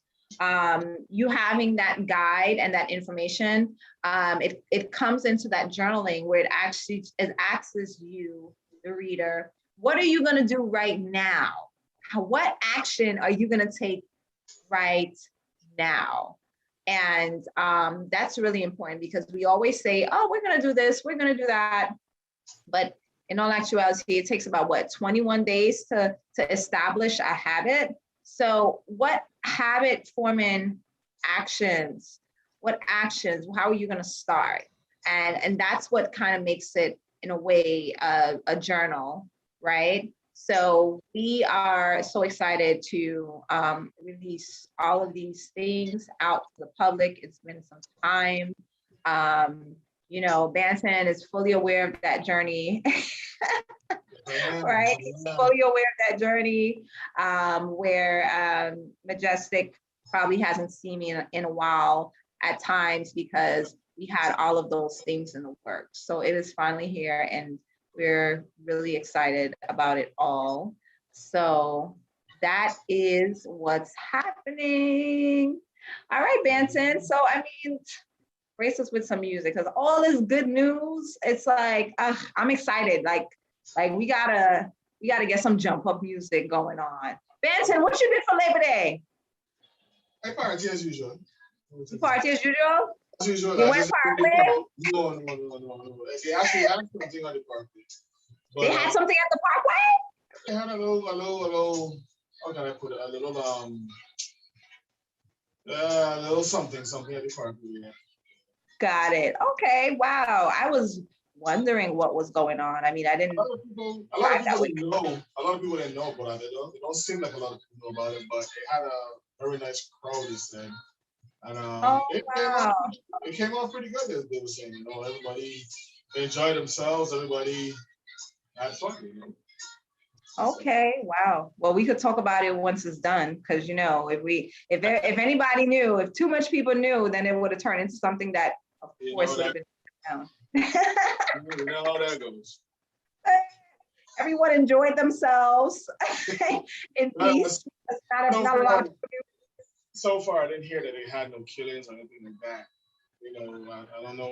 You having that guide and that information, it comes into that journaling where it asks you, the reader, what are you going to do right now? What action are you going to take right now? And that's really important because we always say, oh, we're going to do this, we're going to do that. But in all actuality, it takes about 21 days to establish a habit. So what habit forming actions, how are you going to start? And that's what kind of makes it, in a way, a journal, right? So we are so excited to release all of these things out to the public. It's been some time. Banton is fully aware of that journey, right? He's fully aware of that journey, where Majestic probably hasn't seen me in a while at times because we had all of those things in the works. So it is finally here, and we're really excited about it all. So that is what's happening. All right, Banton. So, grace us with some music, because all this good news, it's like, I'm excited. Like we gotta get some jump up music going on. Banton, what you did for Labor Day? I party as usual. You party as usual? As usual. You went Parkway? No. They actually had something on the Parkway. They had something at the Parkway? They had a little, how can I put it? A little something at the Parkway. Yeah. Got it. Okay. Wow. I was wondering what was going on. I didn't. A lot of people didn't know about it. It don't seem like a lot of people know about it, but they had a very nice crowd this time. And it came out pretty good, they were saying. Everybody enjoyed themselves. Everybody had fun. Okay, wow. Well, we could talk about it once it's done, because if anybody knew, if too much people knew, then it would have turned into something that, of course, would have been down. You know how that goes. Everyone enjoyed themselves in peace. So far, I didn't hear that they had no killings or anything like that. I don't know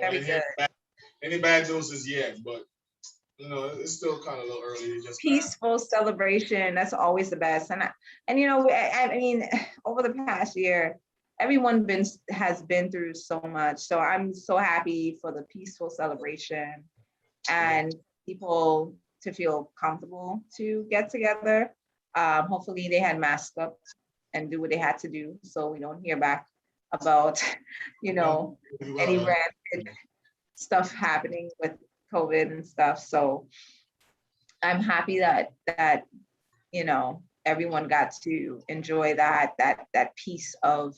any bad news yet, but it's still kind of a little early. Just peaceful celebration. That's always the best. And over the past year, everyone has been through so much. So I'm so happy for the peaceful celebration and people to feel comfortable to get together. Hopefully they had masked up and do what they had to do, so we don't hear back about, any rampant stuff happening with COVID and stuff. So I'm happy that everyone got to enjoy that piece of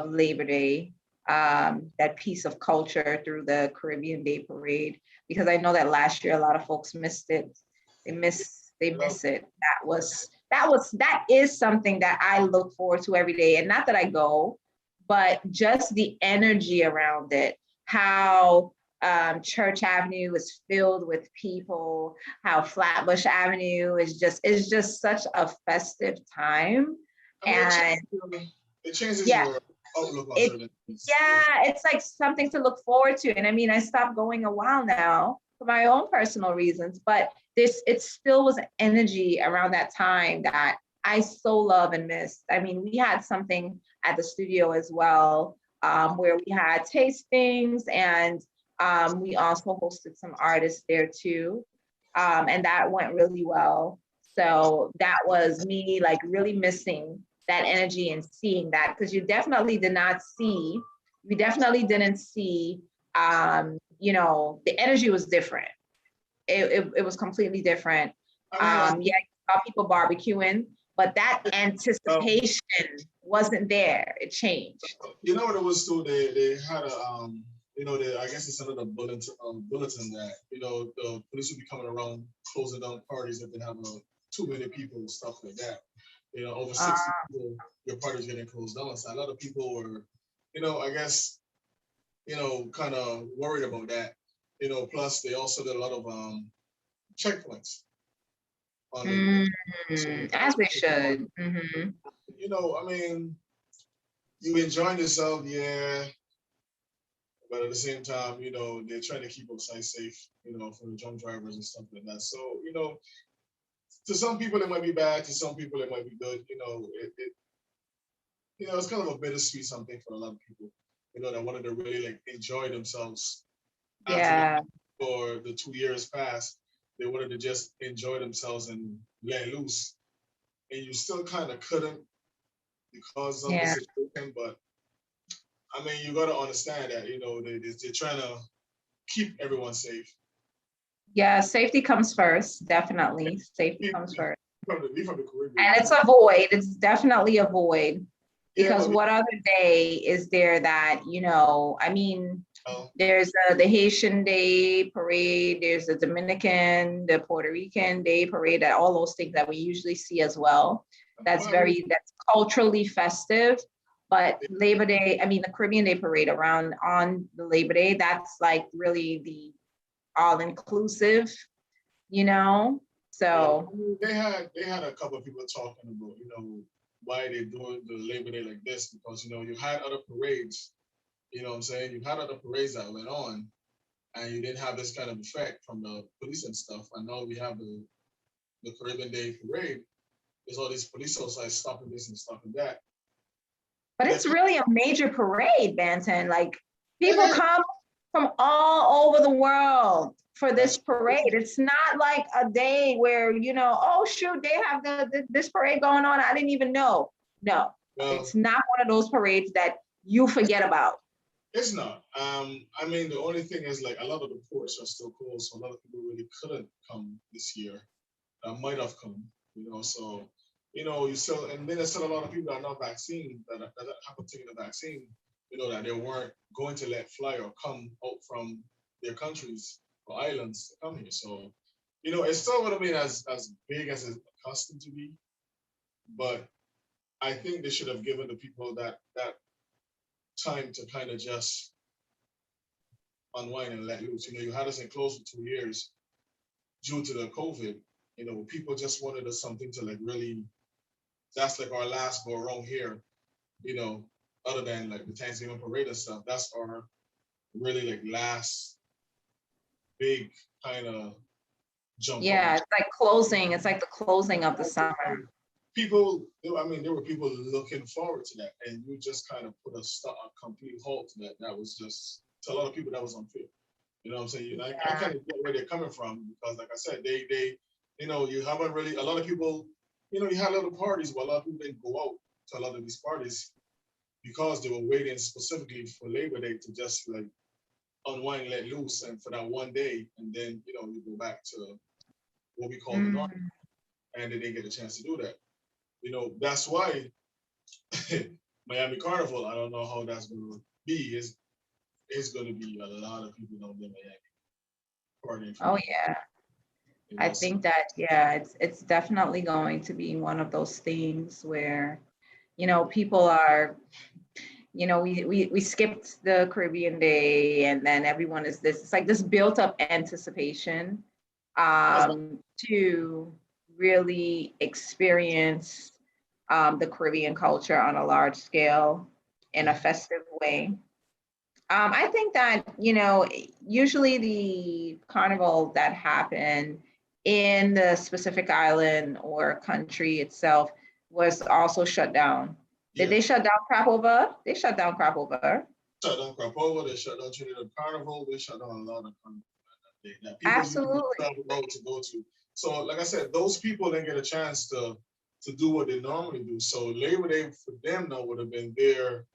Labor Day, that piece of culture through the Caribbean Day Parade, because I know that last year a lot of folks missed it. They miss it. That is something that I look forward to every day. And not that I go, but just the energy around it, how Church Avenue is filled with people, how Flatbush Avenue is just such a festive time. And it changes your outlook on certain things. Yeah, it's like something to look forward to. And I stopped going a while now for my own personal reasons, but it still was energy around that time that I so love and miss. We had something at the studio as well, where we had tastings, and we also hosted some artists there too. And that went really well. So that was me really missing that energy and seeing that, because we definitely didn't see, the energy was different. It was completely different. You saw people barbecuing, but that anticipation wasn't there. It changed. You know what it was too? They had a, I guess it's another bulletin that, the police would be coming around closing down parties if they have too many people and stuff like that. Over 60 people, your party's getting closed down. So a lot of people were, I guess, kind of worried about that. Plus they also did a lot of checkpoints on Labor Day. So, As they should. Mm-hmm. I mean, you enjoying yourself, yeah, but at the same time, they're trying to keep us safe, for the drunk drivers and stuff like that. So, to some people it might be bad, to some people it might be good. It's kind of a bittersweet something for a lot of people, that wanted to really like enjoy themselves Yeah. for the 2 years past. They wanted to just enjoy themselves and let loose, and you still kind of couldn't because of the Yeah. situation. But I mean, you got to understand that they're trying to keep everyone safe. Yeah, safety comes first, definitely. Safety Be comes first. from the Caribbean. And it's a void. It's definitely a void. Because Yeah, what other day is there that, I mean, there's the Haitian Day parade, there's the Dominican, the Puerto Rican Day parade, all those things that we usually see as well. That's culturally festive. But Labor Day, I mean, the Caribbean Day parade on the Labor Day, that's like really the all-inclusive, so. Yeah, they had a couple of people talking about, why they're doing the Labor Day like this, because, you had other parades, you know what I'm saying? You had other parades that went on, and you didn't have this kind of effect from the police and stuff. And now we have the Caribbean Day parade. There's all these police outside stopping this and stopping that. But it's really a major parade, Banton. Like, people come from all over the world for this parade. It's not like a day where, oh shoot, they have this parade going on. I didn't even know. No, it's not one of those parades that you forget about. It's not. I mean, the only thing is like a lot of the ports are still closed, so a lot of people really couldn't come this year. Might have come, so you still, and then there's still a lot of people that are not vaccinated that haven't taken the vaccine, that they weren't going to let fly or come out from their countries or islands to come here. So, it's still going to be as big as it's accustomed to be, but I think they should have given the people that time to kind of just unwind and let loose. You had us enclosed for 2 years due to the COVID. People just wanted us something to like really. That's like our last go around here. Other than like the Thanksgiving parade and stuff. That's our really like last big kind of jump. Yeah, it's like closing. It's like the closing of the summer. People, I mean, there were people looking forward to that, and you just kind of put a complete halt to that. That was just, to a lot of people, that was unfair. You know what I'm saying? I kind of get where they're coming from, because like I said, they you haven't really, a lot of people, you had little parties, but a lot of people didn't go out to a lot of these parties because they were waiting specifically for Labor Day to just like unwind, let loose, and for that one day, and then, you go back to what we call the norm, and they didn't get a chance to do that. That's why Miami Carnival, I don't know how that's going to be. It's going to be a lot of people down in Miami partying. Oh, yeah. I think that, it's definitely going to be one of those things where, people are, we skipped the Caribbean Day, and then everyone is it's like this built up anticipation to really experience the Caribbean culture on a large scale in a festive way. I think that, usually the carnival that happen in the specific island or country itself was also shut down. Did they shut down Crap Over? They shut down Crap Over. Shut down Crap Over, they shut down Trinidad Carnival, they shut down a lot of carnivals that people Absolutely. to go to. So like I said, those people didn't get a chance to do what they normally do. So Labor Day for them now would have been their,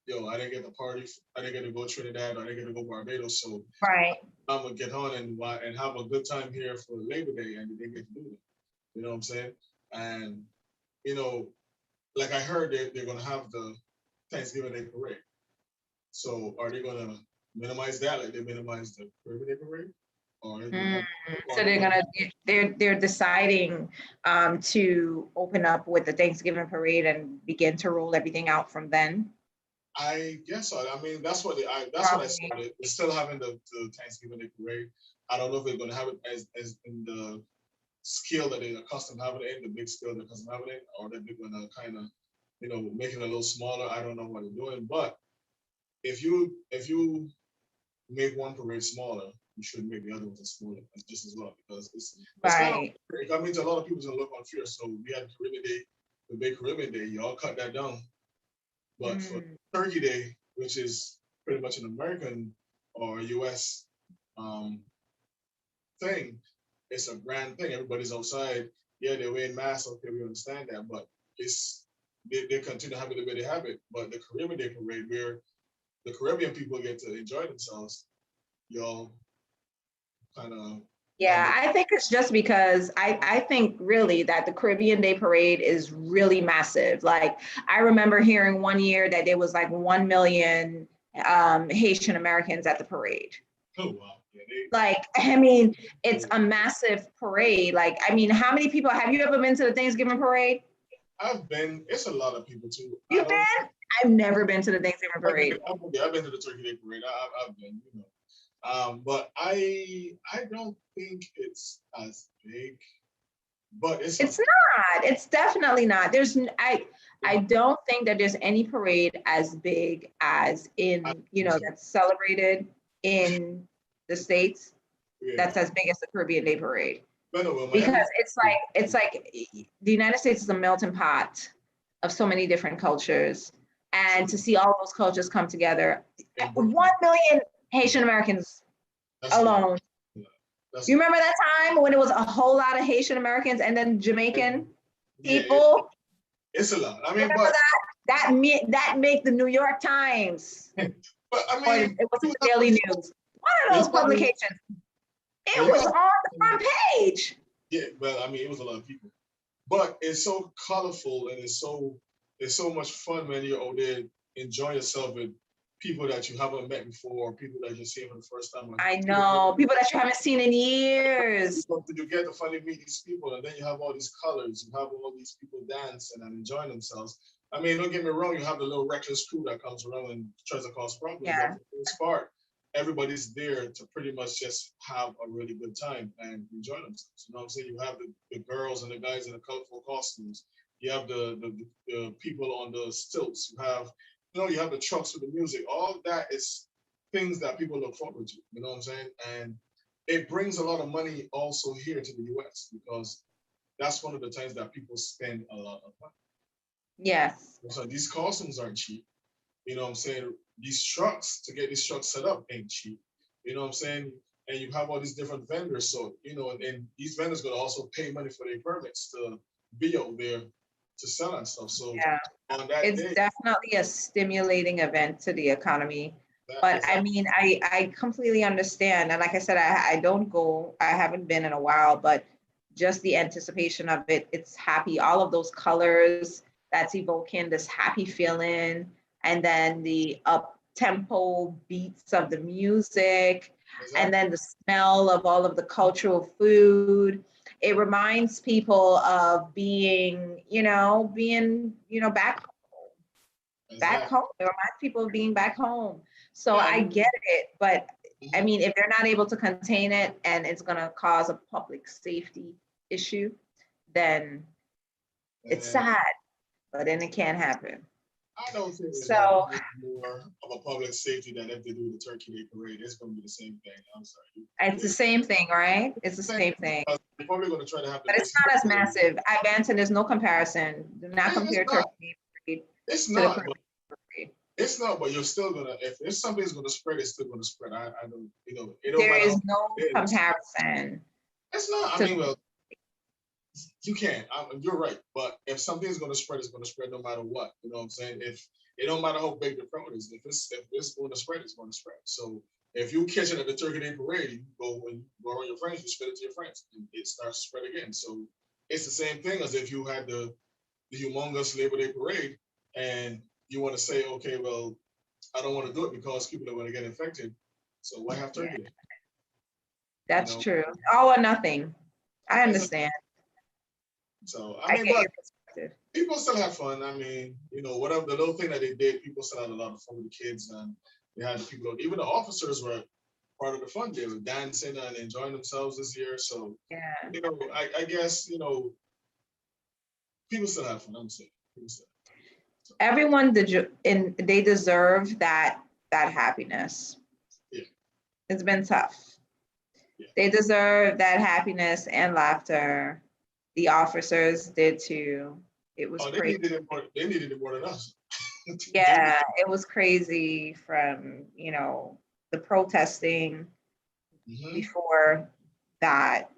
I didn't get the party, I didn't get to go Trinidad, I didn't get to go Barbados, so right. I'm gonna get on and have a good time here for Labor Day, and they didn't get to do that. You know what I'm saying? And like I heard they're gonna have the Thanksgiving Day parade. So are they gonna minimize that, like they minimize the Caribbean Day parade? So they're deciding to open up with the Thanksgiving parade and begin to roll everything out from then. I guess so. I mean, that's what that's what I saw. They're still having the Thanksgiving Day parade. I don't know if they're going to have it as in the scale that they're accustomed to having it in, the big scale they're accustomed to having it, or they're going to kind of, make it a little smaller. I don't know what they're doing, but if you make one parade smaller, you should make the other ones smaller just as well, because it's Right. I mean, a lot of people's gonna look unfair. So we had Caribbean Day, the big Caribbean Day, y'all cut that down. But for Turkey Day, which is pretty much an American or US thing, it's a grand thing. Everybody's outside. Yeah, they're wearing masks. Okay, we understand that, but they continue to have it the way they have it. But the Caribbean Day parade, where the Caribbean people get to enjoy themselves, y'all kind of. Yeah, I think it's just because I think really that the Caribbean Day Parade is really massive. Like, I remember hearing one year that there was like 1 million Haitian Americans at the parade. Oh, wow. Yeah, like, I mean, it's a massive parade. Like, I mean, how many people, have you ever been to the Thanksgiving parade? I've been. It's a lot of people too. You've been? I've never been to the Thanksgiving parade. I've been to the Turkey Day parade. I've been, but I don't think it's as big. But it's not. It's definitely not. I don't think that there's any parade as big as that's celebrated in the States. Yeah. That's as big as the Caribbean Day Parade. Because it's like the United States is a melting pot of so many different cultures, and to see all those cultures come together, 1 million Haitian Americans alone. You remember that time when it was a whole lot of Haitian Americans and then Jamaican people? It's a lot. I mean, remember that make the New York Times. But I mean, it wasn't the Daily News. One of those publications. It was on the front page. Yeah, well, I mean, it was a lot of people, but it's so colorful and it's so much fun when you're out there enjoying yourself with people that you haven't met before, people that you're seeing for the first time. I know, people that you haven't seen in years. You get to finally meet these people, and then you have all these colors, you have all these people dancing and enjoying themselves. I mean, don't get me wrong, you have the little reckless crew that comes around and tries to cause problems. Yeah. But for the most part, everybody's there to pretty much just have a really good time and enjoy themselves. You know what I'm saying? You have the girls and the guys in the colorful costumes. You have the people on the stilts. You have the trucks with the music. All that is things that people look forward to. You know what I'm saying? And it brings a lot of money also here to the US, because that's one of the times that people spend a lot of money. Yes. So these costumes aren't cheap. You know what I'm saying? To get these trucks set up ain't cheap. You know what I'm saying? And you have all these different vendors. So, and these vendors going to also pay money for their permits to be out there to sell and stuff. So yeah, it's definitely a stimulating event to the economy. But I mean, I completely understand. And like I said, I haven't been in a while, but just the anticipation of it, it's happy. All of those colors, that's evoking this happy feeling. And then the up-tempo beats of the music, and then the smell of all of the cultural food. It reminds people of being back home. Back home. It reminds people of being back home. So I get it, but I mean, if they're not able to contain it and it's going to cause a public safety issue, then it's sad, but then it can't happen. I don't think it's more of a public safety than if they do the Turkey Day Parade. It's going to be the same thing. I'm sorry. It's the same thing, right? It's the same thing. They're probably going to try to have. But it's not as massive. Benson, there's no comparison. Do not compare Turkey Day Parade. It's not. It's not, but you're still gonna. If something's gonna spread, it's still gonna spread. I don't. There is no comparison. It's not. I mean, well, you can't. You're right. But if something's gonna spread, it's gonna spread no matter what. You know what I'm saying? If it don't matter how big the crowd is, if it's going to spread, it's going to spread. So if you catch it at the Turkey Day Parade, you go around your friends, you spread it to your friends, and it starts to spread again. So it's the same thing as if you had the humongous Labor Day Parade, and you want to say, okay, well, I don't want to do it because people are going to get infected. So why have Turkey Day? That's true. All or nothing. I understand. So I mean, but expected. People still had fun. I mean, whatever the little thing that they did, people still had a lot of fun with the kids, and they had the people. Even the officers were part of the fun. They were dancing and enjoying themselves this year. So, Yeah. I guess people still have fun. I'm saying people still. Everyone they deserve that happiness. Yeah. It's been tough. Yeah. They deserve that happiness and laughter. The officers did too. It was crazy. They needed it more than us. Yeah, it was crazy from, the protesting before that,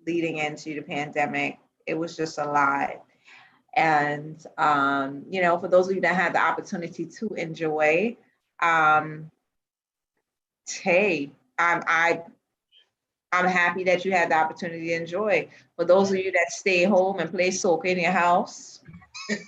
leading into the pandemic. It was just a lot. And, for those of you that had the opportunity to enjoy, hey, I'm happy that you had the opportunity to enjoy. For those of you that stay home and play soca in your house, hey,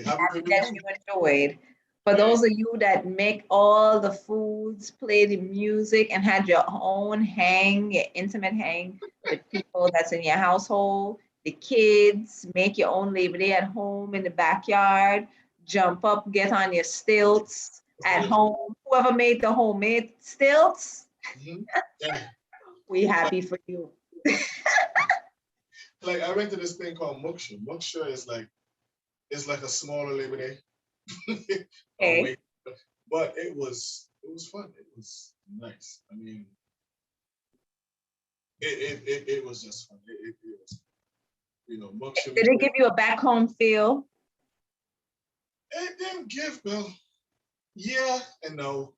happy that you enjoyed. For those of you that make all the foods, play the music, and had your own hang, your intimate hang with people that's in your household, the kids, make your own Labor Day at home in the backyard, jump up, get on your stilts at home. Whoever made the homemade stilts, we happy for you. Like I went to this thing called Muksha. Muksha is like a smaller Labor Day. Okay. But it was fun. It was nice. I mean, it was just fun. It was, Muksha. Did it give you a back home feel? It didn't give, Bill. Yeah and no.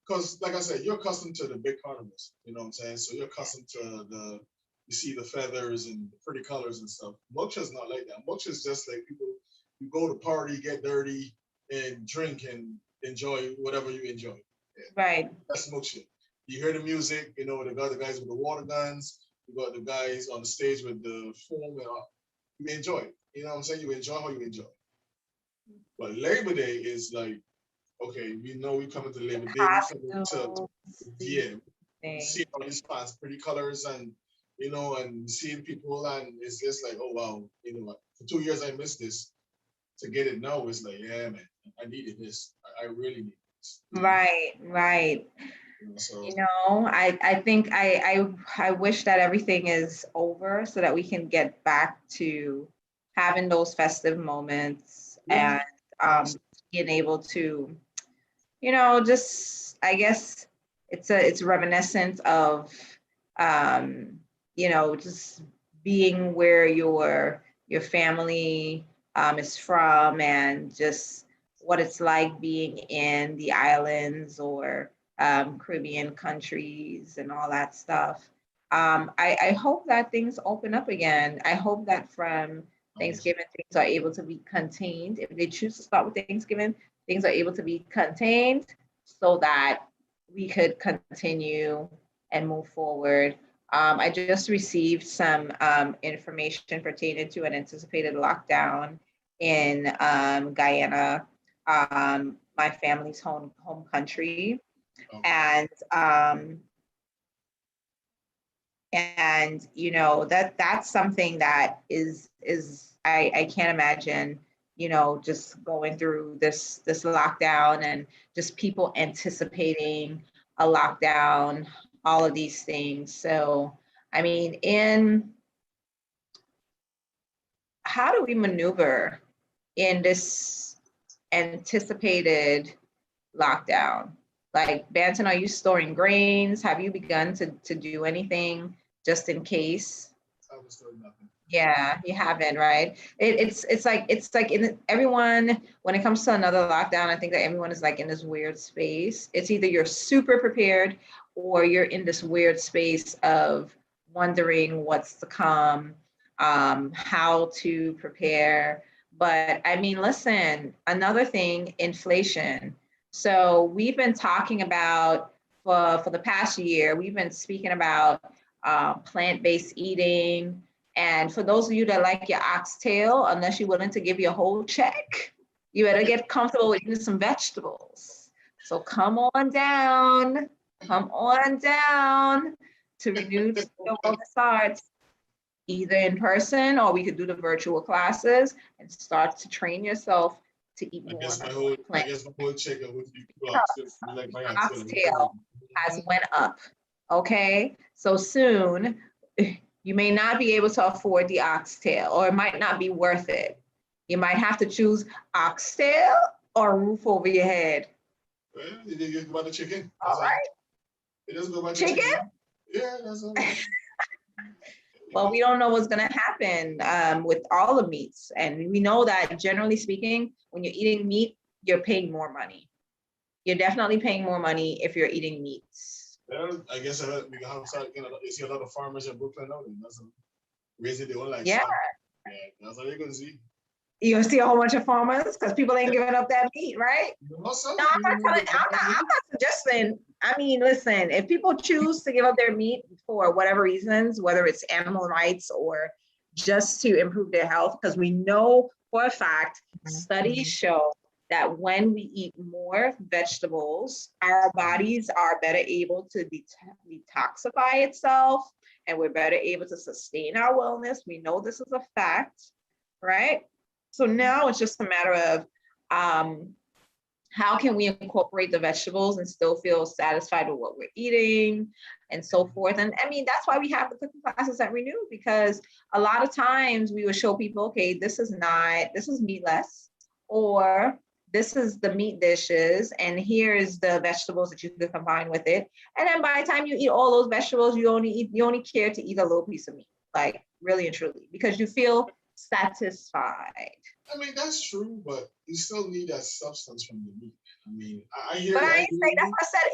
Because, like I said, you're accustomed to the big carnivals. You know what I'm saying? So you're accustomed to you see the feathers and the pretty colors and stuff. Moksha's not like that. Moksha's just like people, you go to party, get dirty, and drink and enjoy whatever you enjoy. Yeah. Right. That's Moksha. You hear the music, they got the guys with the water guns, you got the guys on the stage with the foam and all. You enjoy it. You know what I'm saying? You enjoy how you enjoy. But Labor Day is like, okay, we know we coming to Labor Day, we coming to see all these fans, pretty colors and and seeing people, and it's just like, oh wow, for 2 years I missed this. To get it now is like, yeah, man, I needed this. I really need this. Right. So, I think I wish that everything is over so that we can get back to having those festive moments and being able to, just, I guess it's reminiscent of, just being where your family is from, and just what it's like being in the islands or Caribbean countries and all that stuff. I hope that things open up again. I hope that from Thanksgiving, things are able to be contained. If they choose to start with Thanksgiving, things are able to be contained so that we could continue and move forward. I just received some information pertaining to an anticipated lockdown in Guyana, my family's home country. And that's something that is I can't imagine, just going through this lockdown and just people anticipating a lockdown, all of these things. So, I mean, how do we maneuver in this anticipated lockdown? Like, Banton, are you storing grains? Have you begun to do anything just in case? I was doing nothing. Yeah, you haven't, right? It's like everyone, when it comes to another lockdown, I think that everyone is like in this weird space. It's either you're super prepared or you're in this weird space of wondering what's to come, how to prepare. But I mean, listen, another thing, inflation. So we've been talking about for the past year, we've been speaking about plant-based eating. And for those of you that like your oxtail, unless you're willing to give your whole check, you better get comfortable with eating some vegetables. So come on down to Renewed Wellness Arts. either in person or we could do the virtual classes and start to train yourself to eat I more guess my plants. whole checkup with you blocks. You like my answer. Oxtail has went up. Okay, so soon you may not be able to afford the oxtail, or it might not be worth it. You might have to choose oxtail or a roof over your head. Well, you didn't get about the chicken. All right, It doesn't go about the chicken. chicken. Yeah, that's all right. Well, we don't know what's going to happen with all the meats. And we know that generally speaking, when you're eating meat, you're paying more money. You're definitely paying more money if you're eating meats. Well, I guess we have started, you see a lot of farmers in Brooklyn now, and that's raising their own Yeah. livestock. Yeah, that's all you're going to see. You'll see a whole bunch of farmers because people ain't giving up that meat, right? Also, No, I'm not suggesting. I mean, listen, if people choose to give up their meat for whatever reasons, whether it's animal rights or just to improve their health, because we know for a fact, studies show that when we eat more vegetables, our bodies are better able to detoxify itself, and we're better able to sustain our wellness. We know this is a fact, right? So now it's just a matter of how can we incorporate the vegetables and still feel satisfied with what we're eating and so forth. And I mean, that's why we have the cooking classes at Renew, because a lot of times we would show people, okay, this is meatless, or this is the meat dishes, and here's the vegetables that you can combine with it. And then by the time you eat all those vegetables, you only care to eat a little piece of meat, like really and truly, because you feel satisfied. I mean, that's true, but you still need that substance from the meat. I mean, I hear. But I say that's what I said.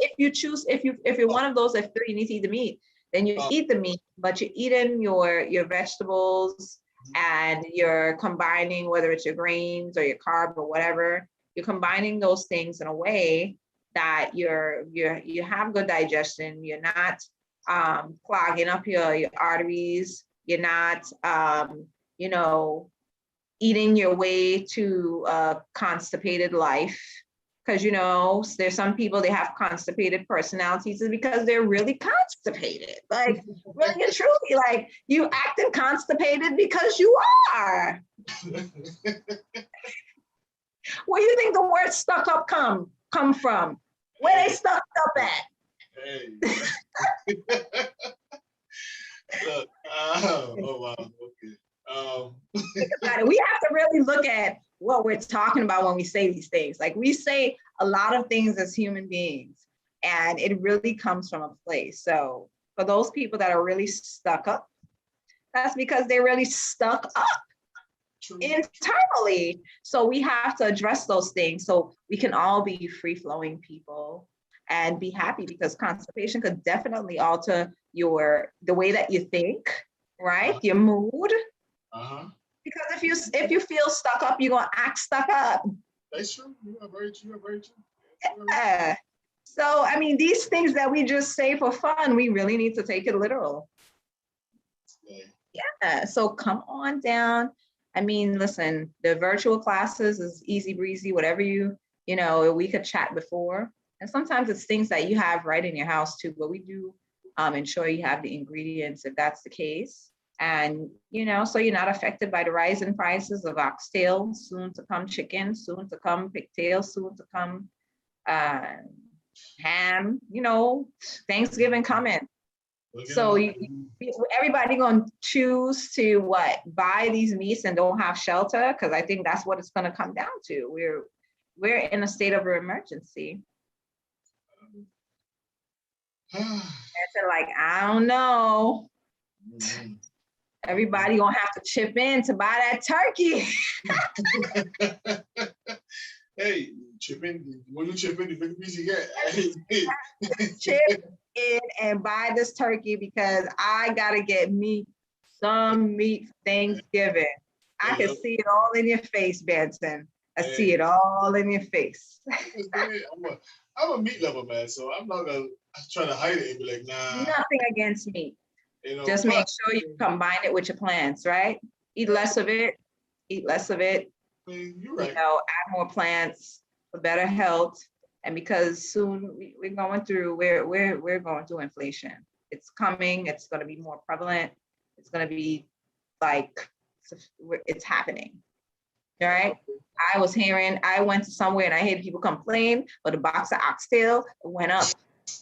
If you're one of those that feel you need to eat the meat, then you eat the meat, but you're eating your vegetables and you're combining, whether it's your grains or your carb or whatever, you're combining those things in a way that you have good digestion. You're not clogging up your arteries. You're not eating your way to a constipated life. Because, there's some people, they have constipated personalities because they're really constipated. Like, really and truly, like, you acting constipated because you are. Where do you think the word stuck up come from? Where they stuck up at? Hey. Look, oh, wow, okay. Think about it. We have to really look at what we're talking about when we say these things. Like, we say a lot of things as human beings, and it really comes from a place. So for those people that are really stuck up, that's because they're really stuck up internally. So we have to address those things so we can all be free-flowing people and be happy, because constipation could definitely alter the way that you think, right? Your mood. Because if you feel stuck up, you're gonna act stuck up. That's true. You are very true. Yeah. So I mean, these things that we just say for fun, we really need to take it literal. Yeah. So come on down. I mean, listen, the virtual classes is easy breezy. Whatever we could chat before, and sometimes it's things that you have right in your house too. But we do ensure you have the ingredients if that's the case. And, so you're not affected by the rise in prices of oxtail, soon to come chicken, soon to come pigtail, soon to come ham, Thanksgiving coming. So everybody going to choose to buy these meats and don't have shelter, because I think that's what it's going to come down to. We're in a state of emergency. Like, I don't know. Everybody gonna have to chip in to buy that turkey. Hey, chip in. When you chip in, the big piece you get. Chip in and buy this turkey, because I gotta get some meat for Thanksgiving. I can see it all in your face, Benson. I see it all in your face. I'm a meat lover, man, so I'm not gonna try to hide it and be like, nah. Nothing against meat. Just make sure you combine it with your plants, right? Eat less of it. Eat less of it. You're right. Add more plants for better health. And because soon we're going through inflation. It's coming. It's going to be more prevalent. It's going to be like it's happening. All right. I went to somewhere and I heard people complain, but the box of oxtail went up.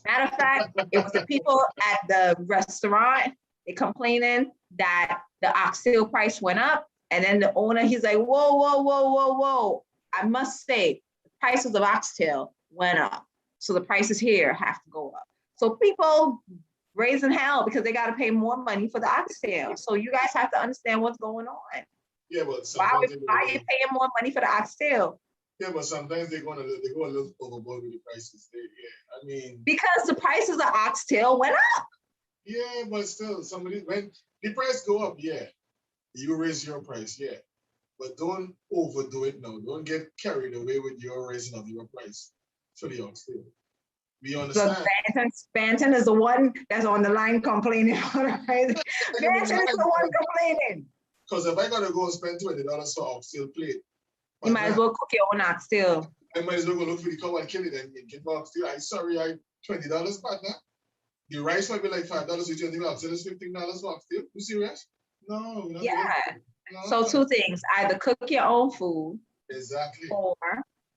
Matter of fact, it was the people at the restaurant, they complaining that the oxtail price went up. And then the owner, he's like, whoa, whoa, whoa, whoa, whoa. I must say, the prices of oxtail went up. So the prices here have to go up. So people raising hell because they got to pay more money for the oxtail. So you guys have to understand what's going on. Yeah, but Why are sometimes you paying more money for the oxtail? yeah, but sometimes they go a little overboard with the prices. I mean, because the prices of oxtail went up. Yeah, but still, when the price go up, yeah, you raise your price, yeah, but don't overdo it now. Don't get carried away with your raising of your price for the oxtail. We understand. So Banton is the one that's on the line complaining. Banton is the one complaining. Because if I gotta go spend $20 for oxtail plate, you might as well cook your own oxtail. I might as well go look for the cow and kill it and get my oxtail. I'm sorry, I $20, partner. The rice might be like $5, which you think oxtail is $15 for oxtail. You serious? No. Yeah. No. So two things: either cook your own food, exactly, or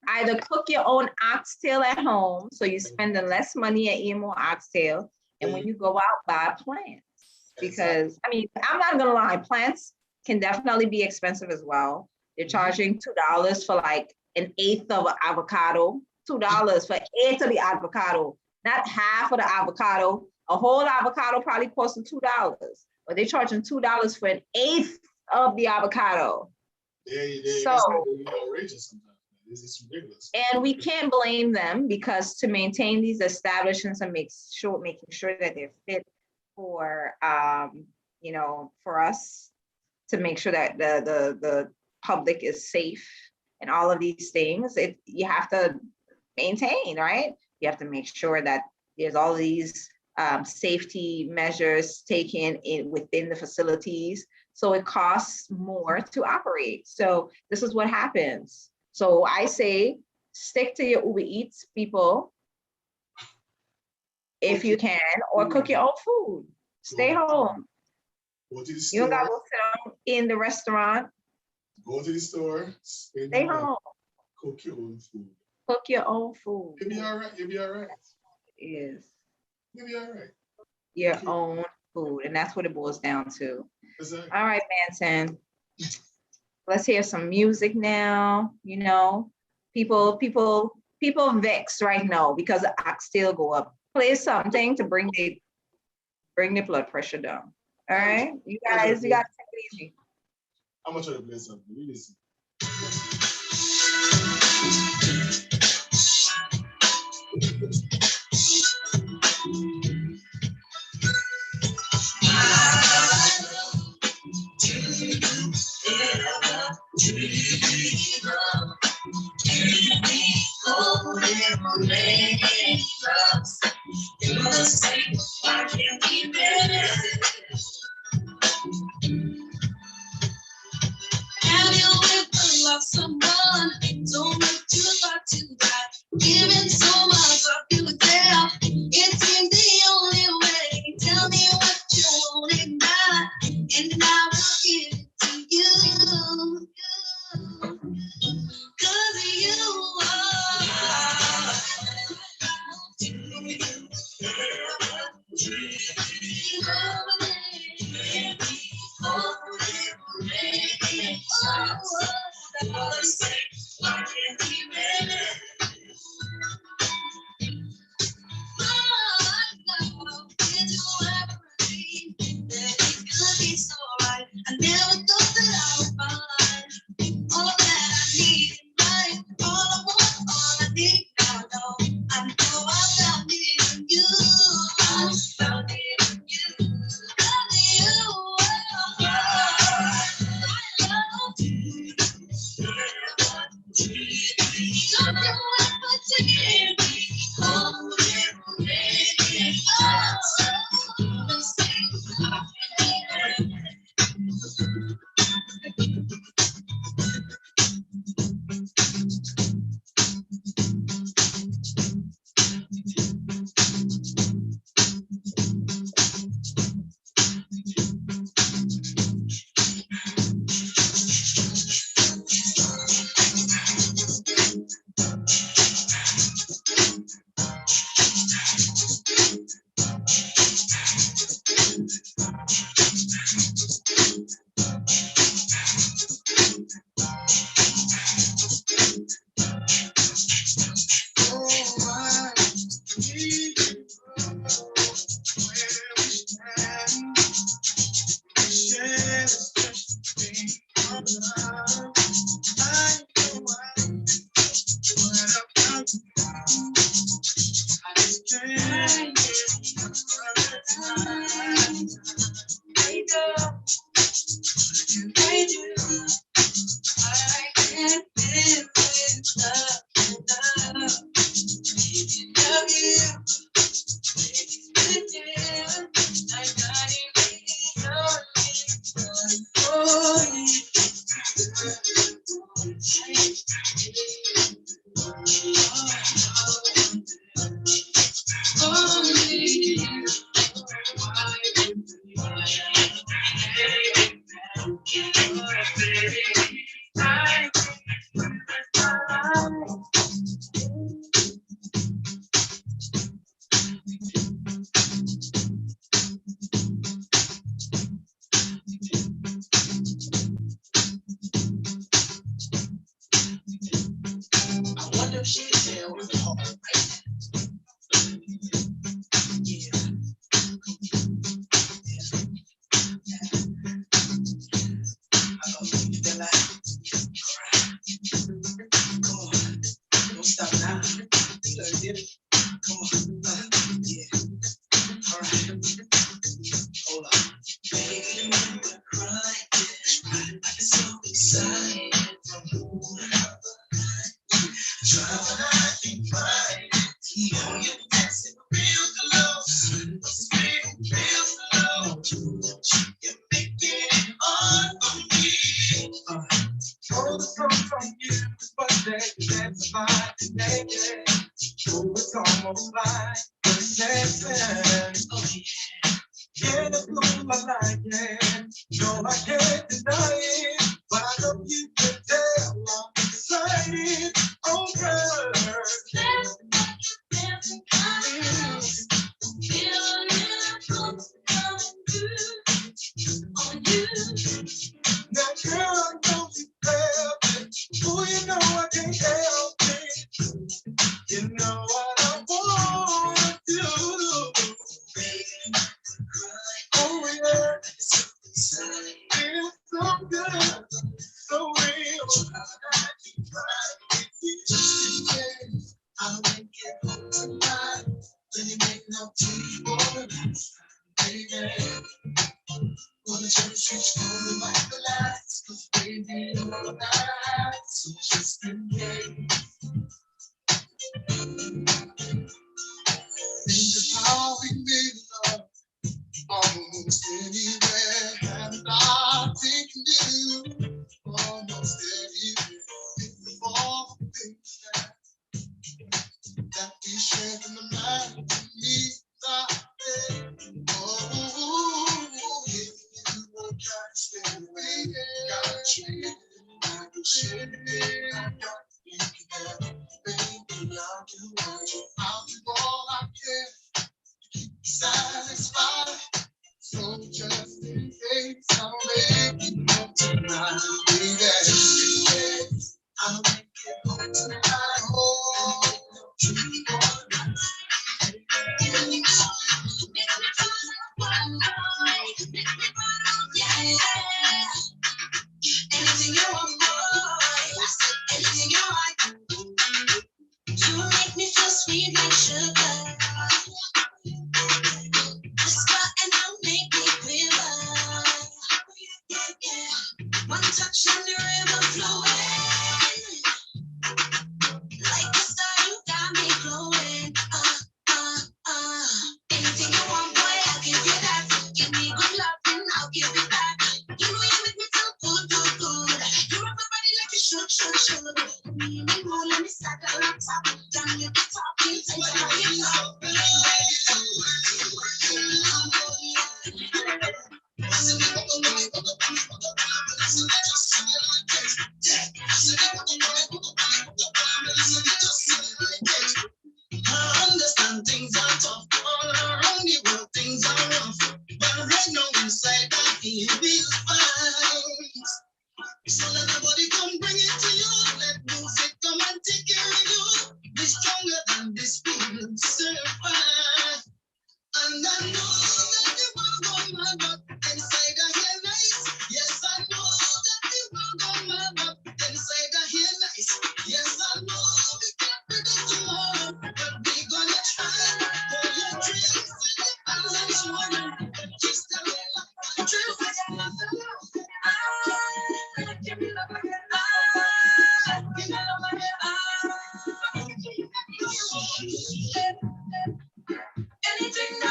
either cook your own oxtail at home, so you're spending less money and eating more oxtail. And when you go out, buy plants. Because I mean, I'm not gonna lie, plants can definitely be expensive as well. They're charging $2 for like an eighth of an avocado. $2 for an eighth of the avocado, not half of the avocado. A whole avocado probably costing $2, but they're charging $2 for an eighth of the avocado. So outrageous sometimes. It's ridiculous. And we can't blame them because to maintain these establishments and making sure that they're fit for for us to make sure that the public is safe and all of these things, you have to maintain, right? You have to make sure that there's all these safety measures taken within the facilities. So it costs more to operate. So this is what happens. So I say, stick to your Uber Eats, people, if you can, or cook your own food. Stay home. Go to the store. You don't gotta go sit down in the restaurant. Go to the store. Stay home. Cook your own food. Cook your own food. You'll be all right. You'll be all right. It is. You'll be all right. Your own food, and that's what it boils down to. Exactly. All right, Manson. Let's hear some music now. You know, people vex right now because the oxtail go up. Play something to bring the blood pressure down. All right, you guys, you gotta take it easy. I'm gonna try to play something. Listen. Someone told me to about to die. Giving so much of you there. It seems the only way. Tell me what you want and buy, and I will give it to you. Cause you are.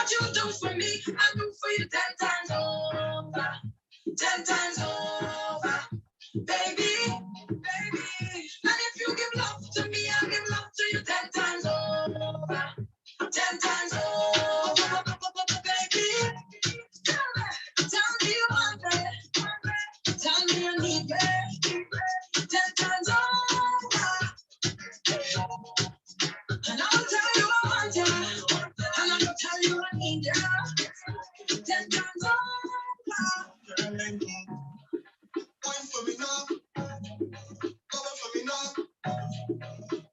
What you do for me, I do for you 10 times over. 10 times over. Baby, baby. And if you give love to me, I'll give love to you 10 times over. 10 times over. Baby, tell me you want it. Tell me you need it. 10 times over. And I'll tell you I want you. And I'll tell you I need you. 10 times over. Wine for me now. Cover for me now.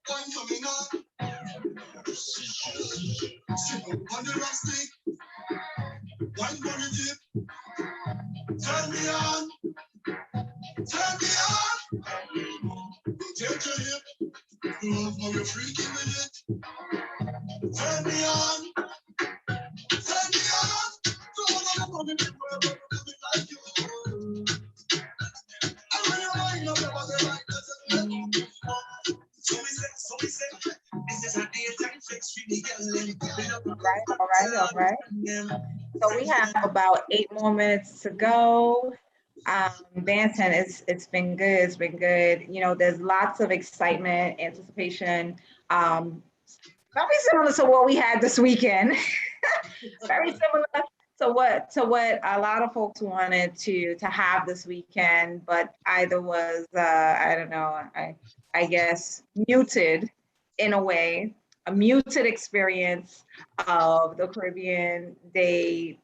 Wine for me now. Sit up on the rustic. Wine for the tip. Turn me on. Turn me on. Rotate your hip. Move for your freaky with it. Turn me on. Turn me on. Don't wanna be like you. I when you wind up your body like that. So we say, this is a daytime flex for the girl. All right. So we have about 8 more minutes to go. Banton, it's been good. It's been good. You know, there's lots of excitement, anticipation. Very similar to what we had this weekend. Very similar to what a lot of folks wanted to have this weekend, but either was I don't know, I guess muted in a way, a muted experience of the Caribbean Day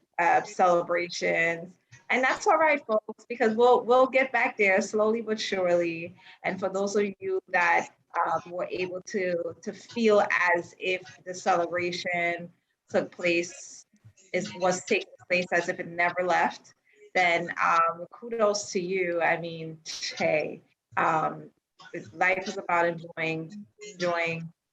celebrations. And that's all right, folks, because we'll get back there slowly but surely. And for those of you that were able to feel as if the celebration took place, was taking place as if it never left, then kudos to you. I mean, hey, life is about enjoying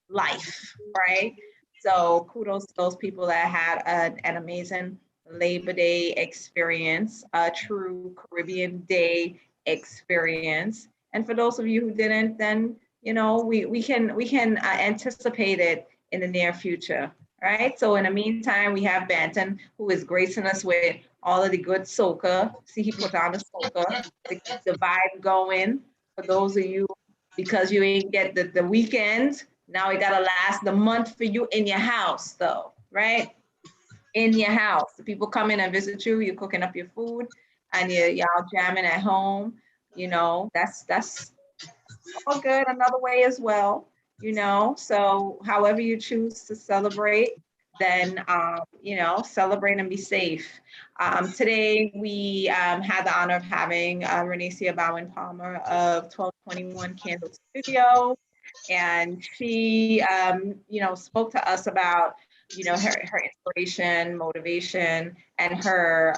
life, right? So kudos to those people that had an amazing Labor Day experience, a true Caribbean Day experience. And for those of you who didn't, then you know we can anticipate it in the near future, right? So in the meantime, we have Banton, who is gracing us with all of the good soca. See, he put on the soca to keep the vibe going. For those of you, because you ain't get the weekend, now it gotta last the month for you in your house, though, right? In your house. The people come in and visit you, you're cooking up your food, and y'all jamming at home. You know, that's all good. Another way as well, you know. So however you choose to celebrate, then you know, celebrate and be safe. Today we had the honor of having Reneicia Bowen Palmer of 1221 Candle Studio, and she you know, spoke to us about, you know, her inspiration, motivation, and her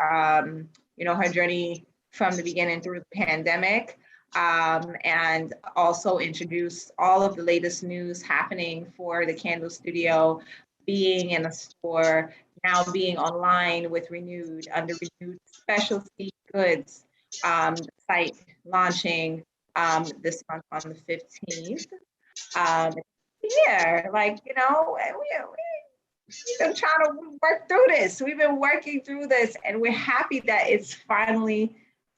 you know, her journey from the beginning through the pandemic. And also introduce all of the latest news happening for the Candle Studio, being in a store, now being online with under renewed specialty goods site launching this month on the 15th. Yeah, like, you know, we've been trying to work through this. We've been working through this, and we're happy that it's finally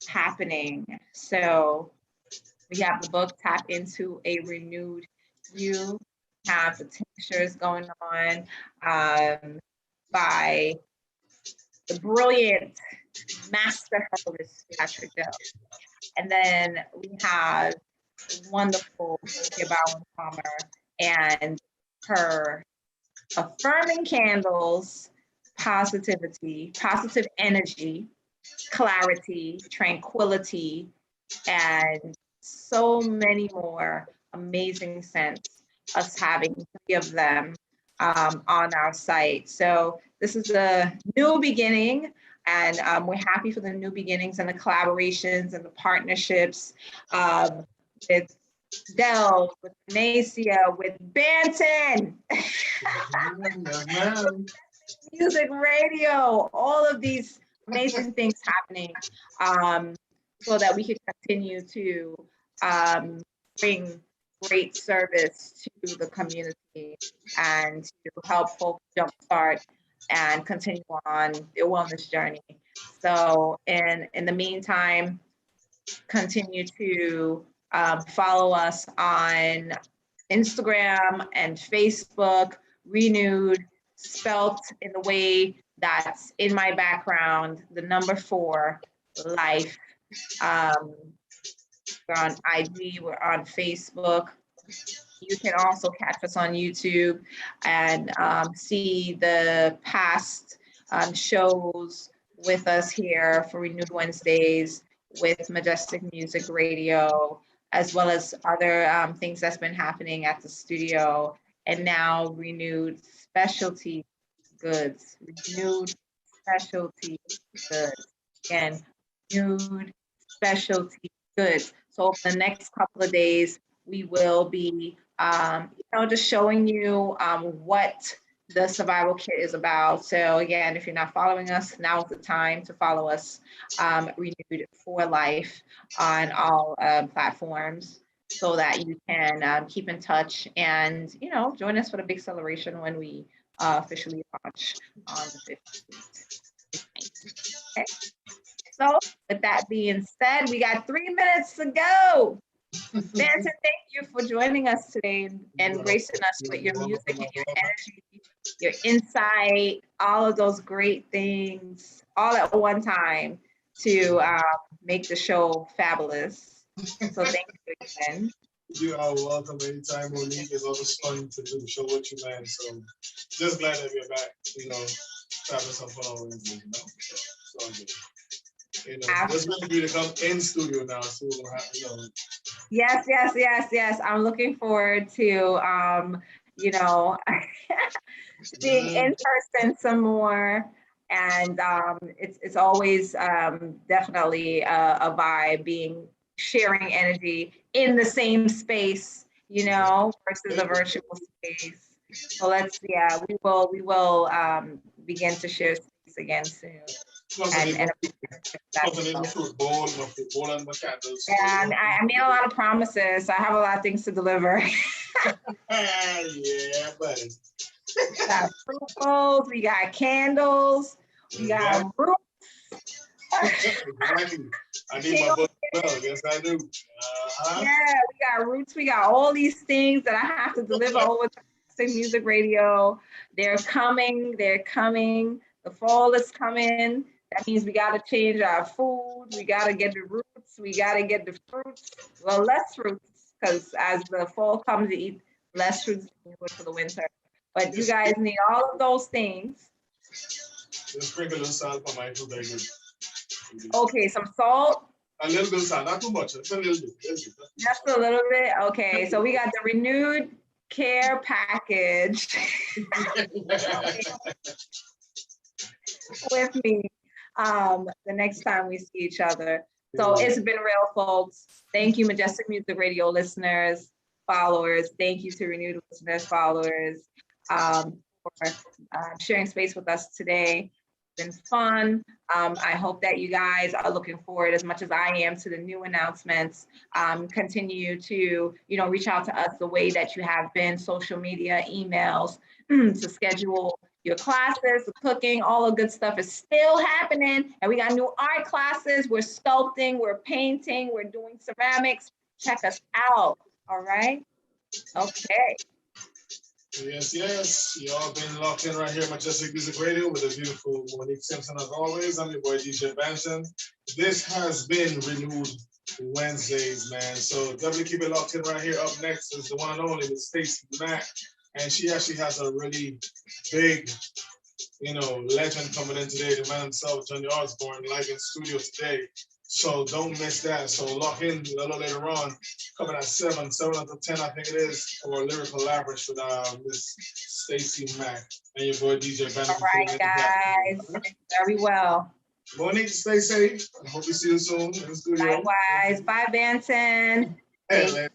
happening. So we have the book Tap Into a Renewed You, have the tinctures going on by the brilliant master herbalist Patrick Dell. And then we have wonderful Cynthia Bowen Palmer and her affirming candles, positivity, positive energy, clarity, tranquility, and so many more amazing scents, us having 3 of them on our site. So this is a new beginning, and we're happy for the new beginnings and the collaborations and the partnerships with Dell, with Reneicia, with Banton, music, radio, all of these amazing things happening so that we can continue to bring great service to the community and to help folks jumpstart and continue on their wellness journey. So in the meantime, continue to follow us on Instagram and Facebook, Renewed, spelt in the way that's in my background, the number 4, life. We're on IG, we're on Facebook. You can also catch us on YouTube and see the past shows with us here for Renewed Wednesdays with Majestic Music Radio, as well as other things that's been happening at the studio. And now Renewed Specialty Goods, Renewed Specialty Goods. Again, Renewed Specialty Goods. So over the next couple of days, we will be, just showing you what the survival kit is about. So again, if you're not following us, now is the time to follow us, Renewed for Life, on all platforms, so that you can keep in touch and, join us for the big celebration when we officially launch on the 15th. Okay. So with that being said, we got 3 minutes to go. Benson, thank you for joining us today and gracing us with your music and your energy, your insight, all of those great things, all at one time to make the show fabulous. So thank you again. You are welcome anytime, Monique. It's always fun to do show what you man. So just glad that you're back, having some fun on Wednesday, So good. It's really good to come in studio now, so we'll have, Yes. I'm looking forward to being in person some more. And it's always definitely a vibe sharing energy in the same space, versus a virtual space. So we will begin to share space again soon. And I made a lot of promises. I have a lot of things to deliver. Yeah, buddy. We got fruit bowls, we got candles, we got roots. Exactly. I need my book as well. Yes, I do. Yeah, we got roots. We got all these things that I have to deliver over to Majestic Music Radio. They're coming. The fall is coming. That means we got to change our food. We got to get the roots. We got to get the fruits. Well, less fruits, because as the fall comes, you eat less fruits than you would for the winter. But you guys need all of those things. Just sprinkle a little salt for my food. Okay, some salt. A little bit of salt, not too much. Just a little bit. Just a little bit. Okay, so we got the Renewed Care package with me the next time we see each other. So it's been real, folks. Thank you, Majestic Music Radio listeners, followers. Thank you to Renewed listeners, followers, for sharing space with us today. It's been fun. I hope that you guys are looking forward as much as I am to the new announcements. Continue to, reach out to us the way that you have been, social media, emails, to schedule your classes, the cooking, all the good stuff is still happening. And we got new art classes. We're sculpting, we're painting, we're doing ceramics. Check us out. All right. Okay. Yes. Y'all been locked in right here at Majestic Music Radio with the beautiful Monique Simpson as always. I'm your boy DJ Benson. This has been Renewed Wednesdays, man. So definitely keep it locked in right here. Up next is the one and only Stacey Mack. And she actually has a really big, legend coming in today. The man himself, Johnny Osborne, live in studio today. So don't miss that. So lock in a little later on, coming at 7 until 10, I think it is, for a lyrical lavish with Miss Stacey Mack and your boy DJ Ben. All right, guys. Very well. Monique, stay safe. I hope we see you soon in the studio. Likewise. Bye, Benson. Hey,